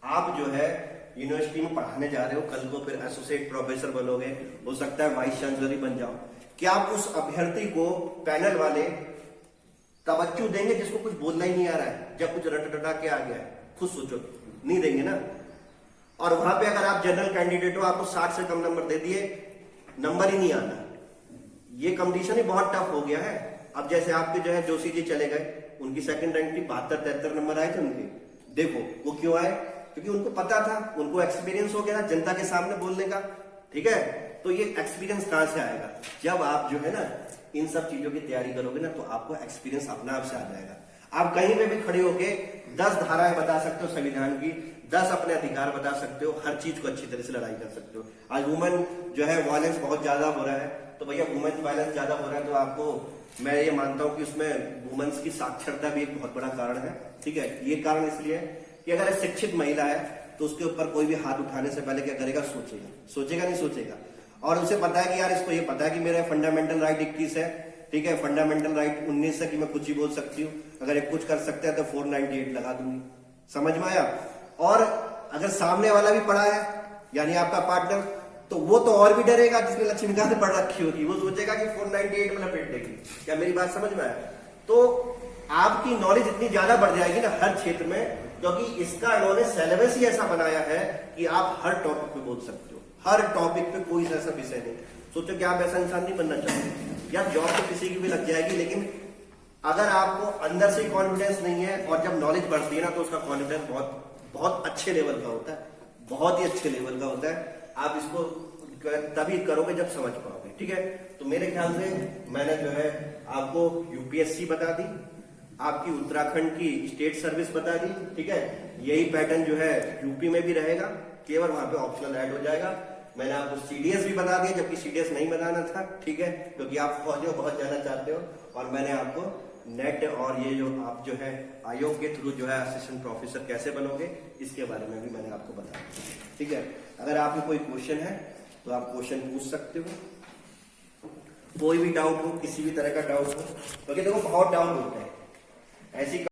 आप जो है यूनिवर्सिटी में पढ़ाने जा रहे हो, कल को फिर एसोसिएट प्रोफेसर बनोगे, हो सकता है वाइस चांसलर ही बन जाओ, क्या आप उस अभ्यर्थी को पैनल वाले तवज्जो देंगे जिसको कुछ बोलना ही नहीं आ रहा है, जब कुछ रट रटा के आ गया है? खुद सोचो, नहीं देंगे ना। और वहां पे अगर आप जनरल कैंडिडेट हो, आपको 60 से कम नंबर दे दिए, नंबर ही नहीं आना, ये कंडीशन ही बहुत टफ हो गया है। अब जैसे आपके जो है जोशी जी चले गए, उनकी सेकंड रैंक थी, 72-73 नंबर आए थे उनके, देखो वो क्यों आए, क्योंकि उनको पता था, उनको एक्सपीरियंस हो गया था जनता के सामने बोलने का, ठीक है। तो ये एक्सपीरियंस कहां से आएगा, जब आप जो है ना इन सब चीजों की तैयारी करोगे ना, तो आपको एक्सपीरियंस अपने आप से आ जाएगा। आप कहीं पे भी खड़े होके 10 धाराएं बता सकते हो संविधान की, 10 अपने अधिकार बता सकते हो, हर चीज को अच्छी तरह से लड़ाई कर सकते हो। आज वुमेन जो है वायलेंस बहुत ज्यादा हो रहा है, तो भैया वुमेन वायलेंस ज्यादा हो रहा है, तो आपको मैं ये मानता हूं कि उसमें वुमेन्स की साक्षरता भी एक बहुत बड़ा कारण है, ठीक है। ये कारण इसलिए कि अगर शिक्षित महिला है तो उसके ऊपर कोई भी हाथ उठाने से पहले क्या करेगा, सोचेगा नहीं सोचेगा। और उसे पता है कि यार, इसको ये पता है कि मेरा फंडामेंटल राइट 21 है, ठीक है, फंडामेंटल राइट 19 है कि मैं कुछ ही बोल सकती हूँ, अगर एक कुछ कर सकते हैं तो 498 लगा दूंगी, समझ में आया। और अगर सामने वाला भी पढ़ा है, यानी आपका पार्टनर, तो वो तो और भी डरेगा, जिसने लक्ष्मीकांत पढ़ रखी होगी, वो सोचेगा कि 498 में लपेट देगी। क्या मेरी बात समझ में आया? तो आपकी नॉलेज इतनी ज्यादा बढ़ जाएगी ना हर क्षेत्र में, क्योंकि इसका इन्होंने सिलेबस ही ऐसा बनाया है कि आप हर टॉपिक पे बोल सकते हो, हर टॉपिक पे कोई ऐसा विषय नहीं। सोचो कि आप ऐसा इंसान नहीं बनना चाहते, या जॉब तो किसी की भी लग जाएगी, लेकिन अगर आपको अंदर से कॉन्फिडेंस नहीं है, और जब नॉलेज बढ़ती है ना, तो उसका कॉन्फिडेंस बहुत बहुत अच्छे लेवल का होता है, बहुत ही अच्छे लेवल का होता है। आप इसको तभी करोगे जब समझ पाओगे, ठीक है। तो मेरे ख्याल से मैंने जो है आपको यूपीएससी बता दी, आपकी उत्तराखंड की स्टेट सर्विस बता दी, ठीक है। यही पैटर्न जो है यूपी में भी रहेगा, केवल वहां पे ऑप्शनल ऐड हो जाएगा। मैंने आपको सीडीएस भी बता दिया, जबकि सीडीएस नहीं बताना था, ठीक है, क्योंकि आप फौज में बहुत जाना चाहते हो। और मैंने आपको नेट और ये जो आप जो है आयोग के थ्रू जो है असिस्टेंट प्रोफेसर कैसे बनोगे, इसके बारे में भी मैंने आपको बताया, ठीक है। अगर आपको कोई क्वेश्चन है तो आप क्वेश्चन पूछ सकते हो, कोई भी डाउट हो, किसी भी तरह का डाउट हो, क्योंकि देखो बहुत डाउट होता है ऐसी